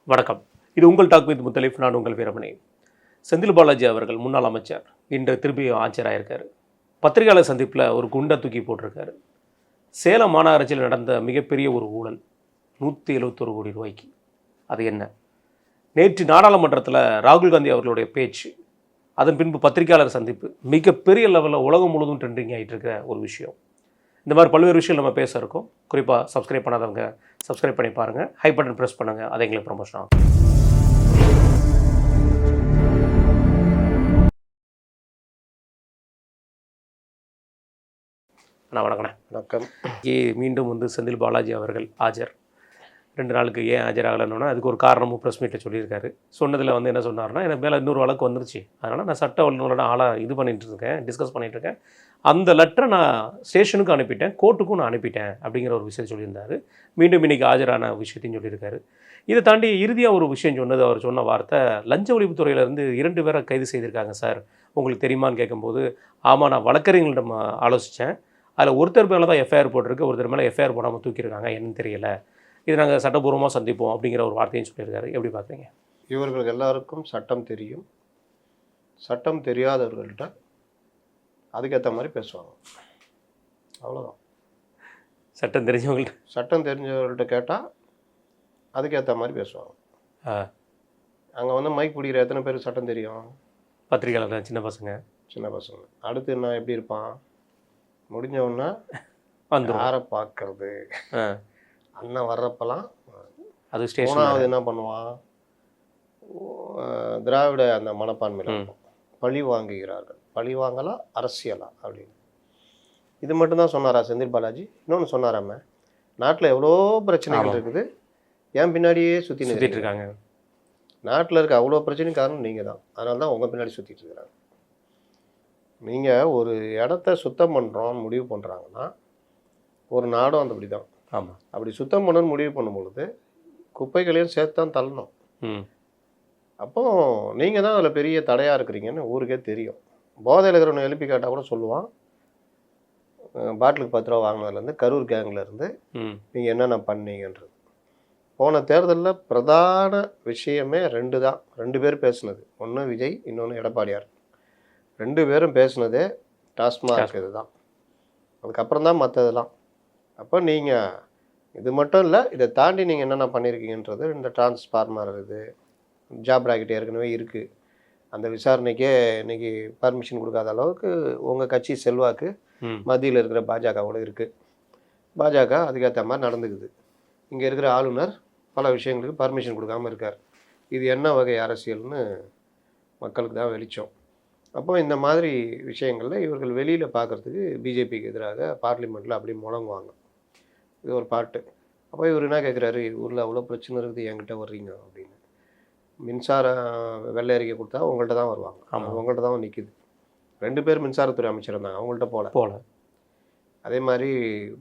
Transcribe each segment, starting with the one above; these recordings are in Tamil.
வணக்கம். இது உங்கள் டாக் வித் முத்தலீஃப். நான் உங்கள் வீரமணி. செந்தில் பாலாஜி அவர்கள் முன்னாள் அமைச்சர் இன்று திருப்பி ஆட்சியராயிருக்காரு. பத்திரிகையாளர் சந்திப்பில் ஒரு குண்டை தூக்கி போட்டிருக்காரு. சேலம் மாநகராட்சியில் நடந்த மிகப்பெரிய ஒரு ஊழல் 171 கோடி ரூபாய்க்கு. அது என்ன? நேற்று நாடாளுமன்றத்தில் ராகுல் காந்தி அவர்களுடைய பேச்சு, அதன் பின்பு பத்திரிகையாளர் சந்திப்பு, மிகப்பெரிய லெவலில் உலகம் முழுவதும் ட்ரெண்டிங் ஆகிட்டு இருக்கிற ஒரு விஷயம். இந்த மாதிரி பல்வேறு விஷயம் நம்ம பேச இருக்கோம். குறிப்பாக சப்ஸ்கிரைப் பண்ணாதவங்க சப்ஸ்கிரைப் பண்ணி பாருங்கள், ஹை பட்டன் ப்ரெஸ் பண்ணுங்கள், அதை எங்களுக்கு ப்ரமோஷன் ஆகும். அண்ணா வணக்கண்ணே. வணக்கம். மீண்டும் செந்தில் பாலாஜி அவர்கள் ஆஜர். 2 நாளுக்கு ஏன் ஆஜராகலைன்னா அதுக்கு ஒரு காரணமும் ப்ரெஸ் மீட்டில் சொல்லியிருக்காரு. சொன்னதில் என்ன சொன்னார்னா, எனக்கு மேலே இன்னொரு வழக்கு வந்துருச்சு, அதனால் நான் சட்ட வல்லுநரோட ஆளாக டிஸ்கஸ் பண்ணிகிட்ருக்கேன். அந்த லெட்டரை நான் ஸ்டேஷனுக்கும் அனுப்பிட்டேன், கோர்ட்டுக்கும் நான் அனுப்பிட்டேன் அப்படிங்கிற ஒரு விஷயத்தை சொல்லியிருந்தார். மீண்டும் இன்றைக்கி ஆஜரான விஷயத்தையும் சொல்லியிருக்காரு. இதை தாண்டி இறுதியாக ஒரு விஷயம் சொன்னது, அவர் சொன்ன வார்த்தை, லஞ்ச ஒழிப்புத்துறையிலேருந்து 2 பேரை கைது செய்திருக்காங்க சார், உங்களுக்கு தெரியுமான்னு கேட்கும்போது, ஆமாம் நான் வழக்கறிஞர்களிடம் ஆலோசித்தேன், அதில் ஒருத்தர் மேலே தான் எஃப்ஐஆர் போட்டிருக்கு, ஒருத்தர் மேலே எஃப்ஐஆர் போடாமல் தூக்கியிருக்காங்க, என்னன்னு தெரியல, இது நாங்கள் சட்டபூர்வமாக சந்திப்போம் அப்படிங்கிற ஒரு வார்த்தையும் சொல்லியிருக்காரு. எப்படி பார்க்குறீங்க? இவர்கள் எல்லாருக்கும் சட்டம் தெரியும். சட்டம் தெரியாதவர்கள்ட்ட அதுக்கேற்ற மாதிரி பேசுவாங்க, அவ்வளோதான். சட்டம் தெரிஞ்சவர்கள்ட்ட கேட்டால் அதுக்கேற்ற மாதிரி பேசுவாங்க. அங்கே மைக் பிடிக்கிற எத்தனை பேருக்கு சட்டம் தெரியும்? பத்திரிகையாளர், சின்ன பசங்க. அடுத்து நான் எப்படி இருப்பான்? முடிஞ்சவொன்னா யாரை பார்க்கறது, அண்ணன் வர்றப்பெல்லாம் அது மூணாவது என்ன பண்ணுவான், திராவிட அந்த மனப்பான்மையில் பழி வாங்குகிறார்கள், பழி வாங்கலாம் அரசியலா அப்படின்னு. இது மட்டும்தான் சொன்னாரா செந்தில் பாலாஜி? இன்னொன்று சொன்னாராம, நாட்டில் எவ்வளோ பிரச்சனைகள் இருக்குது, ஏன் பின்னாடியே சுற்றிட்டு இருக்காங்க, நாட்டில் இருக்க அவ்வளோ பிரச்சனையும் காரணம் நீங்கள் தான், அதனால தான் உங்கள் பின்னாடி சுற்றிட்டு இருக்கிறாங்க. நீங்கள் ஒரு இடத்த சுத்தம் பண்ணுறோம் முடிவு பண்ணுறாங்கன்னா, ஒரு நாடும் அந்த அப்படி தான். ஆமாம், அப்படி சுத்தம் பண்ணணும்னு முடிவு பண்ணும்பொழுது குப்பைகளையும் சேர்த்து தான் தள்ளணும். அப்போ நீங்கள் தான் அதில் பெரிய தடையாக இருக்கிறீங்கன்னு ஊருக்கே தெரியும். போதையில் இருக்கிறவனை எழுப்பி கேட்டால் கூட சொல்லுவான், பாட்டிலுக்கு 10 ரூபா வாங்கினதுலேருந்து கரூர் கேங்லேருந்து நீங்கள் என்னென்ன பண்ணீங்கன்றது. போன தேர்தலில் பிரதான விஷயமே 2 தான். 2 பேர் பேசுனது, ஒன்று விஜய், இன்னொன்று எடப்பாடியார். 2 பேரும் பேசுனதே டாஸ்மாக் இது தான். அதுக்கப்புறம் தான் மற்றதெல்லாம். அப்போ நீங்கள் இது மட்டும் இல்லை, இதை தாண்டி நீங்கள் என்னென்ன பண்ணியிருக்கீங்கன்றது, இந்த டிரான்ஸ்ஃபார்மர் இது ஜாப் ராக்கெட் ஏற்கனவே இருக்குது, அந்த விசாரணைக்கே இன்றைக்கி பர்மிஷன் கொடுக்காத அளவுக்கு உங்கள் கட்சி செல்வாக்கு மத்தியில் இருக்கிற பாஜகவோட இருக்குது. பாஜக அதுக்கேற்ற மாதிரி நடந்துக்குது. இங்கே இருக்கிற ஆளுநர் பல விஷயங்களுக்கு பர்மிஷன் கொடுக்காமல் இருக்கார். இது என்ன வகை அரசியல்னு மக்களுக்கு தான் வெளிச்சம். அப்போ இந்த மாதிரி விஷயங்களில் இவர்கள் வெளியில் பார்க்குறதுக்கு பிஜேபிக்கு எதிராக பார்லிமெண்ட்டில் அப்படி முழங்குவாங்க. இது ஒரு பாட்டு. அப்போ இவர் என்ன கேட்குறாரு, ஊரில் அவ்வளோ பிரச்சனை இருக்குது, என்கிட்ட வர்றீங்க அப்படின்னு. மின்சார வெள்ளை அறிக்கை கொடுத்தா உங்கள்கிட்ட தான் வருவாங்க, உங்கள்கிட்ட தான் நிற்கிது. 2 பேர் மின்சாரத்துறை அமைச்சர் இருந்தாங்க, அவங்கள்ட்ட போல. அதே மாதிரி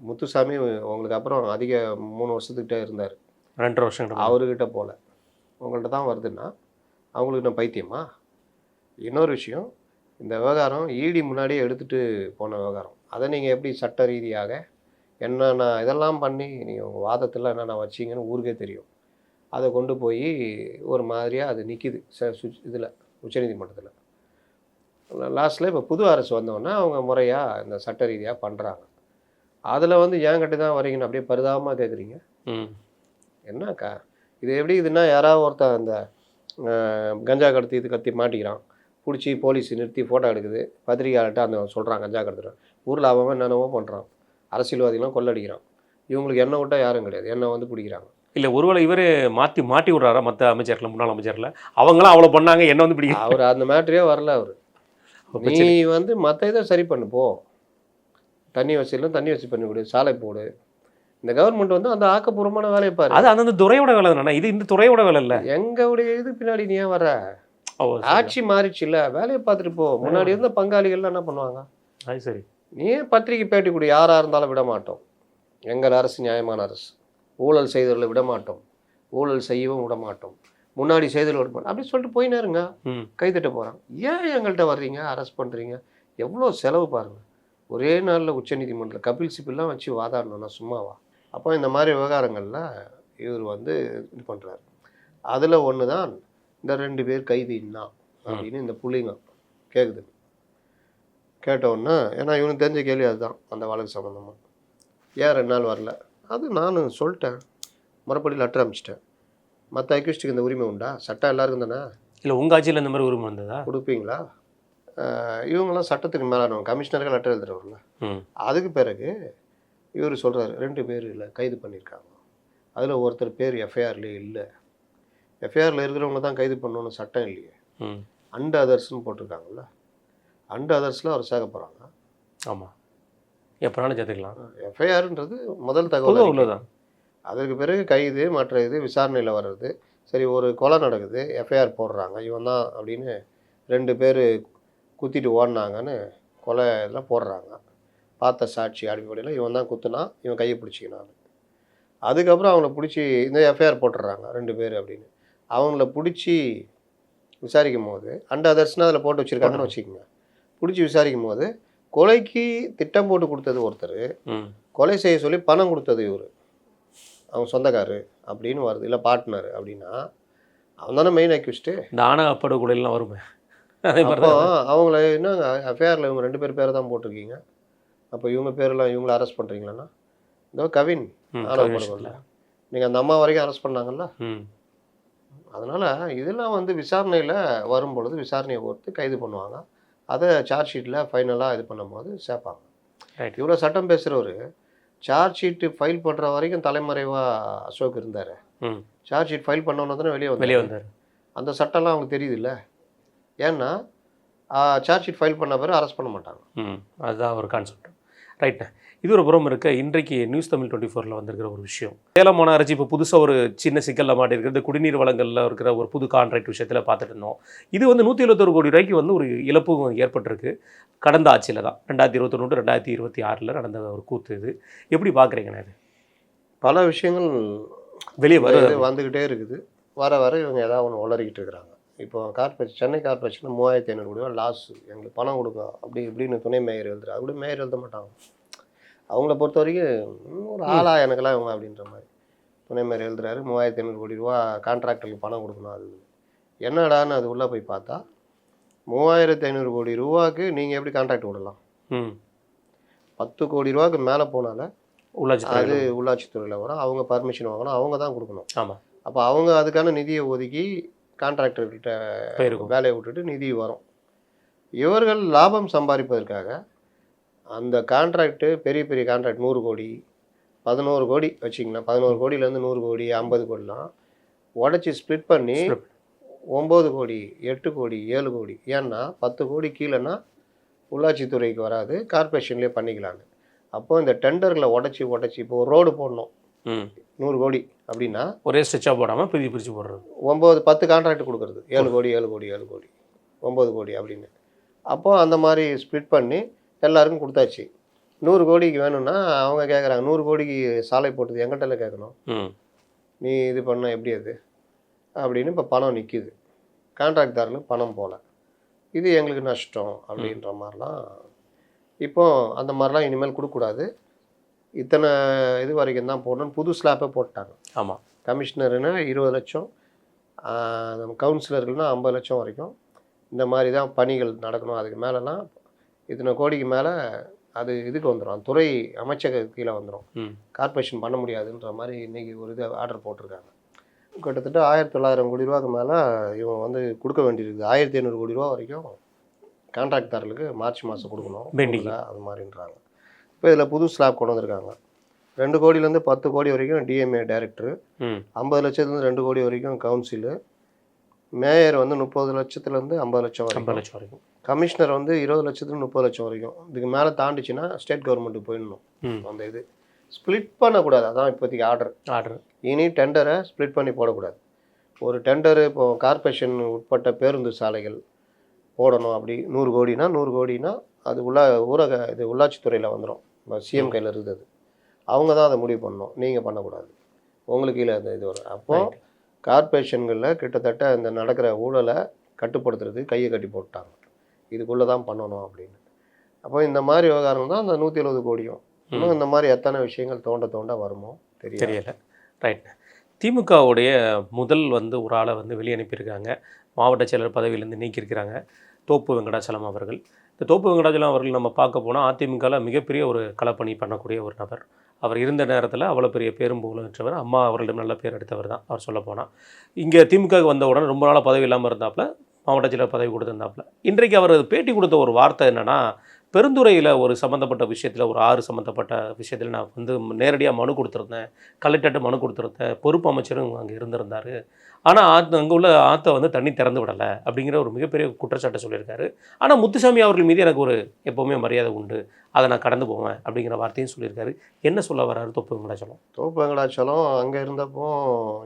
முத்துசாமி உங்களுக்கு அப்புறம் அதிக 3 வருஷத்துக்கிட்ட இருந்தார், 2 வருஷம், அவர்கிட்ட போல. உங்கள்கிட்ட தான் வருதுன்னா அவங்களுக்கு நான் பைத்தியமா? இன்னொரு விஷயம், இந்த விவகாரம் இடி முன்னாடியே எடுத்துகிட்டு போன விவகாரம், அதை நீங்கள் எப்படி சட்ட ரீதியாக என்னென்ன இதெல்லாம் பண்ணி நீங்கள் உங்கள் வாதத்தில் என்னென்ன வச்சிங்கன்னு ஊருக்கே தெரியும். அதை கொண்டு போய் ஒரு மாதிரியாக அது நிற்கிது இதில் உச்சநீதிமன்றத்தில். லாஸ்ட்டில் இப்போ புது அரசு வந்தோடனே அவங்க முறையாக இந்த சட்ட ரீதியாக பண்ணுறாங்க. அதில் ஏன் கட்டி தான் வரீங்கன்னு அப்படியே பரிதாபமாக கேட்குறீங்க. என்னக்கா இது எப்படி இதுன்னா, யாராவது ஒருத்தர் அந்த கஞ்சா கடத்தி இது கத்தி மாட்டிக்கிறான், பிடிச்சி போலீஸ் நிறுத்தி ஃபோட்டோ எடுக்குது, பத்திரிகையாளர்கிட்ட அந்த சொல்கிறான் கஞ்சா கடத்துறான், ஊரில் அவன் என்னென்னவோ பண்ணுறான், அரசியல்வாதிகளும் கொள்ளடிக்கிறான், இவங்களுக்கு என்ன விட்டால் யாரும் கிடையாது, என்ன பிடிக்கிறாங்க. இல்லை, ஒருவேளை இவரே மாட்டி விட்றாரா மற்ற அமைச்சர்கள், முன்னாள் அமைச்சரில் அவங்களாம் அவ்வளோ பண்ணாங்க, என்ன பிடிக்கும்? அவர் அந்த மேட்டரே வரல. அவர் நீ மற்ற இதை சரி பண்ணு போ, தண்ணி வசதியிலும் தண்ணி வசதி பண்ணி கொடு, சாலை போடு. இந்த கவர்மெண்ட் அந்த ஆக்கப்பூர்வமான வேலையை பாரு. அது அந்த துறையோட வேலை தானே, இது இந்த துறையோட வேலை இல்லை. எங்களுடைய இது பின்னாடி நீ ஏன் வர? ஆட்சி மாறிச்சு இல்லை, வேலையை பார்த்துட்டு போ. முன்னாடி இருந்த பங்காளிகள்லாம் என்ன பண்ணுவாங்க? அது சரி, நீ பத்திரிக்கை பேட்டி கொடு, யாராக இருந்தாலும் விட மாட்டோம். எங்கள் அரசு நியாயமான அரசு, ஊழல் செய்தவர்களை விட மாட்டோம், ஊழல் செய்யவும் விட மாட்டோம், முன்னாடி செய்தவர்கள் விட மாட்டோம் அப்படி சொல்லிட்டு போயினாருங்க. கைத்தட்ட போகிறான். ஏன் எங்கள்கிட்ட வர்றீங்க, அரெஸ்ட் பண்ணுறீங்க? எவ்வளோ செலவு பாருங்கள். ஒரே நாளில் உச்சநீதிமன்றத்தில் கபில் சிபில்லாம் வச்சு வாதாடணும்னா சும்மாவா? அப்போ இந்த மாதிரி விவகாரங்களில் இவர் இது பண்ணுறாரு. அதில் ஒன்று தான் இந்த 2 பேர் கைதின்னா அப்படின்னு இந்த புள்ளிங்க கேட்குது. கேட்டவுடனே ஏன்னா இவனுக்கு தெரிஞ்ச கேள்வி அதுதான் அந்த வழக்கு சம்மந்தமாக. ஏன் 2 நாள் வரல? அது நான் சொல்லிட்டேன், முறைப்படி லெட்டர் அனுப்பிச்சிட்டேன். மற்ற அக்யூஸ்டுக்கு இந்த உரிமை உண்டா? சட்டம் எல்லாருக்கும் தானே. இல்லை உங்கள் ஆட்சியில் இந்த மாதிரி உரிமை வந்ததா? கொடுப்பீங்களா? இவங்கெல்லாம் சட்டத்துக்கு மேலானவங்க, கமிஷனருக்கு லெட்டர் எழுதுறவங்கள. அதுக்கு பிறகு இவர் சொல்கிறார் 2 பேர் இல்லை கைது பண்ணியிருக்காங்க, அதில் ஒருத்தர் பேர் எஃப்ஐஆர்லேயே இல்லை. எஃப்ஐஆரில் இருக்கிறவங்க தான் கைது பண்ணணும்னு சட்டம் இல்லையே. அண்ட் அதர்ஸ்ன்னு போட்டிருக்காங்கல்ல, அண்ட் அதர்ஸில் அவர் சேர்க்க போகிறாங்க. ஆமாம், எப்போனாலும் சேர்த்துக்கலாம். எஃப்ஐஆர்ன்றது முதல் தகவல் உள்ளதான். அதற்கு பிறகு கைது மற்ற இது விசாரணையில் வர்றது. சரி, ஒரு கொலை நடக்குது, எஃப்ஐஆர் போடுறாங்க, இவன் தான் அப்படின்னு 2 பேர் குத்திட்டு ஓடினாங்கன்னு கொலை இதெல்லாம் போடுறாங்க. பார்த்த சாட்சி அடிப்படையில் இவன் தான் குத்துனா, இவன் கையை பிடிச்சிக்கினான். அதுக்கப்புறம் அவங்கள பிடிச்சி இந்த எஃப்ஐஆர் போட்டுடுறாங்க 2 பேர் அப்படின்னு. அவங்கள பிடிச்சி விசாரிக்கும் போது அண்ட் அதர்ஸ்னால் அதில் போட்டு வச்சுருக்காங்கன்னு வச்சுக்கோங்க. பிடிச்சி விசாரிக்கும் போது கொலைக்கு திட்டம் போட்டு கொடுத்தது ஒருத்தர், கொலை செய்ய சொல்லி பணம் கொடுத்தது இவர், அவன் சொந்தக்காரு அப்படின்னு வருது, இல்லை பார்ட்னர் அப்படின்னா அவன் தானே மெயின் அக்யூஸ்ட்டு. இந்த ஆணவ படுகொலைலாம் வருமே அதே மாதிரி. அப்போ அவங்கள என்ன எஃப்ஐஆரில் இவங்க 2 பேர் பேரை தான் போட்டிருக்கீங்க, அப்போ இவங்க பேரெல்லாம் இவங்கள அரெஸ்ட் பண்ணுறீங்களாண்ணா? இதோ கவின் ஆணவ படுகொலை, நீங்கள் அந்த அம்மா வரைக்கும் அரெஸ்ட் பண்ணாங்கல்ல. அதனால் இதெல்லாம் வந்து விசாரணையில் வரும்பொழுது விசாரணையை பொறுத்து கைது பண்ணுவாங்க. அதை சார்ஜ் ஷீட்டில் ஃபைனலாக இது பண்ணும்போது சேர்ப்பாங்க. இவ்வளோ சட்டம் பேசுகிறவர் சார்ஜ் ஷீட்டு ஃபைல் பண்ணுற வரைக்கும் தலைமறைவாக அசோக் இருந்தார். சார்ஜ் ஷீட் ஃபைல் பண்ணோன்னு தானே வெளியே வந்தார். அந்த சட்டம்லாம் அவங்களுக்கு தெரியுது இல்லை. ஏன்னா சார்ஜ் ஷீட் ஃபைல் பண்ண பிறகு அரெஸ்ட் பண்ண மாட்டாங்க. அதுதான் ஒரு கான்செப்ட். ரைட்டு. இது ஒரு புறம் இருக்க இன்றைக்கு நியூஸ் தமிழ் 24 வந்திருக்கிற ஒரு விஷயம், சேலம் மாநகராட்சி இப்போ புதுசாக ஒரு சின்ன சிக்கலில் மாட்டிருக்கிறது. குடிநீர் வழங்கலில் இருக்கிற ஒரு புது கான்ட்ராக்ட் விஷயத்தில் பார்த்துட்டு இருந்தோம். இது வந்து 171 கோடி ரூபாய்க்கு வந்து ஒரு இழப்பும் ஏற்பட்டிருக்கு. கடந்த ஆட்சியில் தான் 2021 2026 நடந்த ஒரு கூத்து. இது எப்படி பார்க்குறீங்கண்ணா? இது பல விஷயங்கள் வெளியே வந்துக்கிட்டே இருக்குது. வர வர இவங்க ஏதாவது ஒன்று உளறிக்கிட்டு இருக்கிறாங்க. இப்போ கார்பரேஷன், சென்னை கார்பரேஷனில் 3500 கோடி ரூபா லாஸ், எங்களுக்கு பணம் கொடுங்க அப்படி இப்படின்னு துணை மேயர் எழுதுறாரு. அப்படி மேயர் எழுத மாட்டாங்க. அவங்கள பொறுத்த வரைக்கும் ஒரு ஆளா எனக்கெல்லாம் இவங்க அப்படின்ற மாதிரி துணை மேயர் எழுதுறாரு. 3500 கோடி ரூபா கான்ட்ராக்டருக்கு பணம் கொடுக்கணும். அது என்னடான்னு அது உள்ளே போய் பார்த்தா 3500 கோடி ரூபாய்க்கு நீங்கள் எப்படி கான்ட்ராக்ட் விடலாம்? 10 கோடி ரூபாய்க்கு மேலே போனால அது உள்ளாட்சித்துறையில் வரும். அவங்க பர்மிஷன் வாங்கணும், அவங்க தான் கொடுக்கணும். ஆமாம். அப்போ அவங்க அதுக்கான நிதியை ஒதுக்கி கான்ட்ராக்டர்கிட்ட வேலையை விட்டுட்டு நிதி வரும். இவர்கள் லாபம் சம்பாதிப்பதற்காக அந்த கான்ட்ராக்டு பெரிய பெரிய கான்ட்ராக்ட் 100 கோடி 11 கோடி வச்சிங்களேன், 11 கோடியிலேருந்து 100 கோடி 50 கோடிலாம் உடச்சி ஸ்ப்ளிட் பண்ணி 9 கோடி 8 கோடி 7 கோடி. ஏன்னா 10 கோடி கீழேன்னா உள்ளாட்சித்துறைக்கு வராது, கார்பரேஷன்லேயே பண்ணிக்கலான்னு. அப்போது இந்த டெண்டர்களை உடச்சி இப்போ ஒரு ரோடு போடணும் 100 கோடி அப்படின்னா ஒரே ஸ்ட்ரெச்சாக போடாமல் பிரித்து போடுறது. 10 கான்ட்ராக்ட் கொடுக்குறது 7 கோடி 7 கோடி 7 கோடி 9 கோடி அப்படின்னு. அப்போது அந்த மாதிரி ஸ்ப்ளிட் பண்ணி எல்லாருக்கும் கொடுத்தாச்சு. 100 கோடிக்கு வேணும்னா அவங்க கேட்குறாங்க, 100 கோடிக்கு சாலை போட்டது எங்கிட்ட கேட்கணும், நீ இது பண்ண எப்படி அது அப்படின்னு. இப்போ பணம் நிற்கிது, கான்ட்ராக்டாருக்கு பணம் போகல, இது எங்களுக்கு நஷ்டம் அப்படின்ற மாதிரிலாம். இப்போ அந்த மாதிரிலாம் இனிமேல் கொடுக்கக்கூடாது, இத்தனை இது வரைக்கும் தான் போடணும்னு புது ஸ்லாப்பை போட்டாங்க. ஆமாம். கமிஷனருன்னா 20 லட்சம், நம்ம கவுன்சிலர்கள்னால் 50 லட்சம் வரைக்கும் இந்த மாதிரி தான் பணிகள் நடக்கணும். அதுக்கு மேலெலாம் இத்தனை கோடிக்கு மேலே அது இதுக்கு வந்துடும், துறை அமைச்சக கீழே வந்துடும், கார்பரேஷன் பண்ண முடியாதுன்ற மாதிரி இன்றைக்கி ஒரு இது ஆர்டர் போட்டிருக்காங்க. கிட்டத்தட்ட 1900 கோடி ரூபாய்க்கு மேலே இவங்க வந்து கொடுக்க வேண்டியிருக்குது. 1500 கோடி ரூபா வரைக்கும் கான்ட்ராக்டாரர்களுக்கு மார்ச் மாதம் கொடுக்கணும் அது மாதிரின்றாங்க. இப்போ இதில் புது ஸ்லாப் கொண்டு வந்திருக்காங்க. 2 கோடியிலேருந்து 10 கோடி வரைக்கும் டிஎம்ஏ டைரக்டரு, 50 லட்சத்துலேருந்து 2 கோடி வரைக்கும் கவுன்சிலு, மேயர் வந்து 30 லட்சத்துலேருந்து 50 லட்சம் வரைக்கும், கமிஷனர் வந்து 20 லட்சத்துலேருந்து 30 லட்சம் வரைக்கும். இதுக்கு மேலே தாண்டிச்சுன்னா ஸ்டேட் கவர்மெண்ட்டுக்கு போயிடணும். அந்த இது ஸ்ப்ளிட் பண்ணக்கூடாது, அதான் இப்போதைக்கு ஆர்டர். இனி டெண்டரை ஸ்ப்ளிட் பண்ணி போடக்கூடாது. ஒரு டெண்டரு இப்போ கார்பரேஷன் உட்பட்ட பேருந்து சாலைகள் போடணும், அப்படி 100 கோடினா 100 கோடினா அது ஊரக இது உள்ளாட்சித்துறையில் வந்துடும், சிஎம் கையில் இருக்குது. அவங்க தான் அதை முடிவு பண்ணணும், நீங்கள் பண்ணக்கூடாது, உங்களுக்கு கீழே அந்த இது வரும். அப்போது கார்பரேஷன்களில் கிட்டத்தட்ட இந்த நடக்கிற ஊழலை கட்டுப்படுத்துறது கையை கட்டி போட்டாங்க, இதுக்குள்ளே தான் பண்ணணும் அப்படின்னு. அப்போ இந்த மாதிரி விவகாரம் தான் அந்த 170 கோடியும். இன்னும் இந்த மாதிரி எத்தனை விஷயங்கள் தோண்ட வருமோ தெரியல. ரைட். திமுகவுடைய முதல் ஒரு ஆளை வெளியே அனுப்பியிருக்காங்க. மாவட்ட செயலர் பதவியிலேருந்து நீக்கியிருக்கிறாங்க. தோப்பு வெங்கடாச்சலம் அவர்கள். இந்த தோப்பு வெங்கடாச்சலம் அவர்கள் நம்ம பார்க்க போனால் அதிமுகவில் மிகப்பெரிய ஒரு களப்பணி பண்ணக்கூடிய ஒரு நபர். அவர் இருந்த நேரத்தில் அவ்வளோ பெரிய பேரும் புகழும் பெற்றவர். அம்மா அவர்களிடம் நல்ல பேர் எடுத்தவர் தான் அவர் சொல்லப்போனால். இங்கே திமுகவுக்கு வந்த உடனே ரொம்ப நாளாக பதவி இல்லாமல் இருந்தாப்புல, மாவட்ட செயலர் பதவி கொடுத்துருந்தாப்புல. இன்றைக்கு அவர் பேட்டி கொடுத்த ஒரு வார்த்தை என்னென்னா, பெருந்துறையில் ஒரு சம்மந்தப்பட்ட விஷயத்தில், ஒரு 6 சம்மந்தப்பட்ட விஷயத்தில் நான் நேரடியாக மனு கொடுத்துருந்தேன், கலெக்டர்கிட்ட மனு கொடுத்துருந்தேன், பொறுப்பு அமைச்சரும் அங்கே இருந்திருந்தார். ஆனால் அங்கே உள்ள ஆற்றை தண்ணி திறந்து விடலை அப்படிங்கிற ஒரு மிகப்பெரிய குற்றச்சாட்டை சொல்லியிருக்காரு. ஆனால் முத்துசாமி அவர்கள் மீது எனக்கு ஒரு எப்போவுமே மரியாதை உண்டு, அதை நான் கடந்து போவேன் அப்படிங்கிற வார்த்தையும் சொல்லியிருக்காரு. என்ன சொல்ல வர்றாரு தோப்பு வெங்கடாச்சலம்? தோப்பு வெங்கடாச்சலம் அங்கே இருந்தப்போ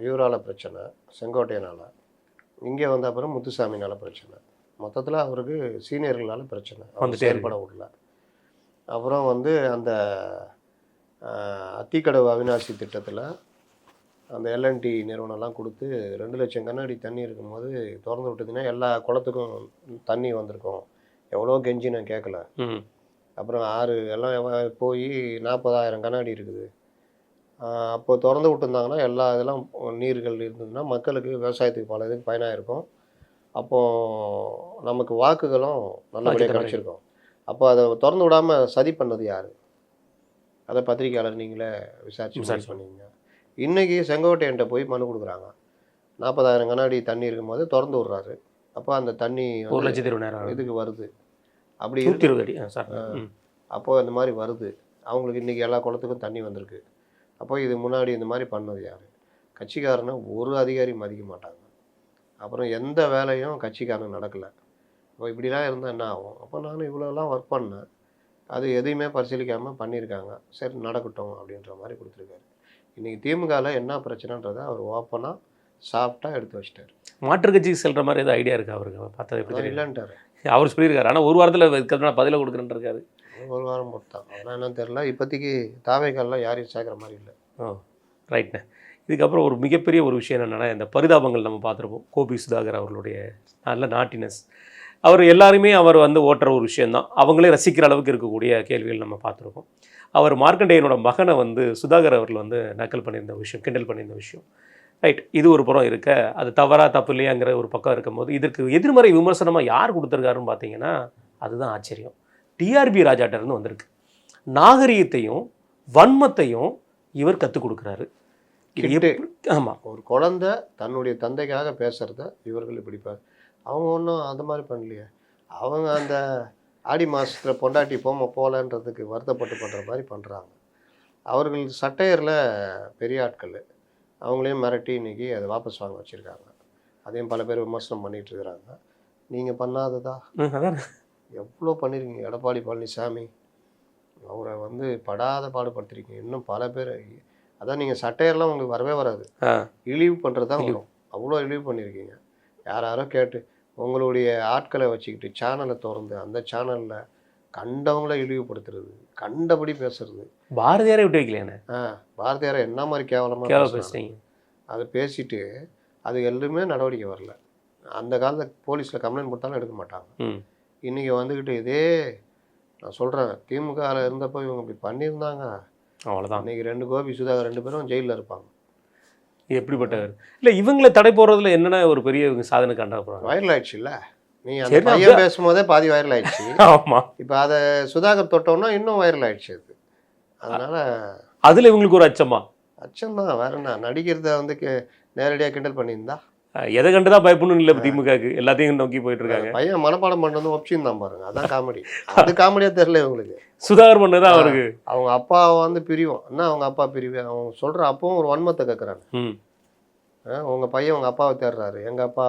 இவரால் பிரச்சனை, செங்கோட்டையனால். இங்கே வந்த அப்புறம் முத்துசாமினால் பிரச்சனை. மொத்தத்தில் அவருக்கு சீனியர்களால் பிரச்சனை, அவங்க செயல்பட விடல. அப்புறம் அந்த அத்திக்கடவு அவிநாசி திட்டத்தில் அந்த எல்என்டி நிறுவனம்லாம் கொடுத்து 2 லட்சம் கண்ணாடி தண்ணி இருக்கும்போது திறந்து விட்டதுன்னா எல்லா குளத்துக்கும் தண்ணி வந்திருக்கும். எவ்வளோ கெஞ்சி நான் கேட்கல. அப்புறம் 6 எல்லாம் போய் 40,000 கண்ணாடி இருக்குது. அப்போ திறந்து விட்டுருந்தாங்கன்னா எல்லா இதெல்லாம் நீர்கள் இருந்ததுன்னா மக்களுக்கு, விவசாயத்துக்கு பல இதுக்கு பயனாக இருக்கும். அப்போது நமக்கு வாக்குகளும் நல்லபடியாக கிடச்சிருக்கும். அப்போ அதை திறந்து விடாமல் சதி பண்ணது யார்? அதை பத்திரிக்கையாளர் நீங்களே விசாரிச்சு பண்ணீங்க. இன்றைக்கி செங்கோட்டையன்ட்ட போய் மனு கொடுக்குறாங்க. 40,000 கண்ணாடி தண்ணி இருக்கும்போது திறந்து விட்றாரு. அப்போ அந்த தண்ணி 1,20,000 இதுக்கு வருது. அப்படி 120 அடி. அப்போது இந்த மாதிரி வருது. அவங்களுக்கு இன்றைக்கி எல்லா குளத்துக்கும் தண்ணி வந்திருக்கு. அப்போ இது முன்னாடி இந்த மாதிரி பண்ணது யார்? கட்சிக்காரனை ஒரு அதிகாரி மதிக்க மாட்டாங்க. அப்புறம் எந்த வேலையும் கட்சிக்காரன் நடக்கலை. அப்போ இப்படிலாம் இருந்தால் என்ன ஆகும்? அப்போ நானும் இவ்வளோலாம் ஒர்க் பண்ணேன், அது எதையுமே பரிசீலிக்காமல் பண்ணியிருக்காங்க, சரி நடக்கட்டும் அப்படின்ற மாதிரி கொடுத்துருக்காரு. இன்றைக்கி திமுகவில் என்ன பிரச்சனைன்றதை அவர் ஓப்பனாக சாப்பிட்டாக எடுத்து வச்சிட்டார். மாற்று கட்சிக்கு செல்கிற மாதிரி எதாவது ஐடியா இருக்குது அவருக்கு? பார்த்தது எப்படி இல்லைன்ட்டார் அவர் சொல்லியிருக்காரு. ஆனால் ஒரு வாரத்தில் இருக்கிறதுனால பதிலை கொடுக்குறேன்னு இருக்காரு. ஒரு வாரம் பொறுத்தான். ஆனால் என்னன்னு தெரியல. இப்போதைக்கு தாவைக்கால்லாம் யாரையும் சேர்க்குற மாதிரி இல்லை. ரைட்ண்ணே. இதுக்கப்புறம் ஒரு மிகப்பெரிய ஒரு விஷயம் என்னென்னா, இந்த பரிதாபங்கள் நம்ம பார்த்துருப்போம். கோபி சுதாகர் அவர்களுடைய நல்ல நாட்டினஸ், அவர் எல்லாருமே அவர் ஓட்டுற ஒரு விஷயந்தான், அவங்களே ரசிக்கிற அளவுக்கு இருக்கக்கூடிய கேள்விகள் நம்ம பார்த்துருக்கோம். அவர் மார்க்கண்டேயனோட மகனை சுதாகர் அவர்கள் நக்கல் பண்ணியிருந்த விஷயம், கிண்டல் பண்ணியிருந்த விஷயம், ரைட், இது ஒரு புறம் இருக்க, அது தவறா தப்பு இல்லையாங்கிற ஒரு பக்கம் இருக்கும்போது, இதற்கு எதிர்மறை விமர்சனமாக யார் கொடுத்துருக்காருன்னு பார்த்தீங்கன்னா, அதுதான் ஆச்சரியம். டிஆர்பி ராஜாட்டர்னு வந்திருக்கு. நாகரிகத்தையும் வன்மத்தையும் இவர் கற்றுக் கொடுக்குறாரு. ஆமாம், ஒரு குழந்தை தன்னுடைய தந்தைக்காக பேசுகிறத இவர்கள் இப்படி அவங்க ஒன்றும் அந்த மாதிரி பண்ணலையே. அவங்க அந்த ஆடி மாதத்தில் பொண்டாட்டி போகலன்றதுக்கு வருத்தப்பட்டு பண்ணுற மாதிரி பண்ணுறாங்க. அவர்கள் சட்டையரில் பெரிய ஆட்கள், அவங்களையும் மிரட்டி இன்றைக்கி அதை வாபஸ் வாங்க வச்சுருக்காங்க. அதையும் பல பேர் விமர்சனம் பண்ணிகிட்டு இருக்கிறாங்க. நீங்கள் பண்ணாததா எவ்வளோ பண்ணியிருக்கீங்க? எடப்பாடி பழனிசாமி அவரை படாத பாடுபடுத்திருக்கீங்க. இன்னும் பல பேர், அதான் நீங்கள் சட்டையெல்லாம் உங்களுக்கு வரவே வராது, இழிவு பண்ணுறது தான் வரும். அவ்வளோ இழிவு பண்ணியிருக்கீங்க. யாரோ கேட்டு உங்களுடைய ஆட்களை வச்சுக்கிட்டு சேனலை திறந்து அந்த சேனலில் கண்டவங்கள இழிவுபடுத்துறது, கண்டபடி பேசுறது. பாரதியாரை விட்டு வைக்கலையானே? பாரதியாரை என்ன மாதிரி கேவலமாக பேசுறீங்க? அதை பேசிட்டு அது எதுவுமே நடவடிக்கை வரல. அந்த காலத்தில் போலீஸில் கம்ப்ளைண்ட் கொடுத்தாலும் எடுக்க மாட்டாங்க. இன்றைக்கி வந்துக்கிட்டு இதே நான் சொல்கிறேன், திமுகவில் இருந்தப்போ இவங்க இப்படி பண்ணியிருந்தாங்க, அவ்வளோதான். இன்றைக்கி 2 கோபி சுதாகர் 2 பேரும் ஜெயிலில் இருப்பாங்க. எப்படிப்பட்டவர் இல்லை, இவங்களை தடை போடுறதுல என்னென்ன ஒரு பெரிய சாதனை கண்டா போகிறாங்க. வைரல் ஆயிடுச்சு இல்லை? நீ அந்த பையன் பேசும்போதே பாதி வைரல் ஆயிடுச்சு. ஆமாம், இப்போ அதை சுதாகர் தொட்டோன்னா இன்னும் வைரல் ஆயிடுச்சு. அது அதனால் அதில் இவங்களுக்கு ஒரு அச்சம்தான். வேற என்ன, நடிக்கிறத நேரடியாக கிண்டல் பண்ணியிருந்தா எதை கண்டுதான் பயப்படணும் இல்லை திமுகவுக்கு, எல்லாத்தையும் நோக்கி போயிட்டு இருக்காங்க. பையன் மனப்பாடம் பண்ணது ஒப்ஷன் தான் பாருங்க, அதான் காமெடி. அது காமெடியாக தெரியல இவங்களுக்கு. சுதாகர் பண்ணதான் அவருக்கு அவங்க அப்பா பிரிவோம் என்ன, அவங்க அப்பா பிரிவு அவங்க சொல்கிற அப்பவும் ஒரு வன்மத்தை கேட்குறாங்க. உங்கள் பையன் உங்கள் அப்பாவை தேடுறாரு, எங்கள் அப்பா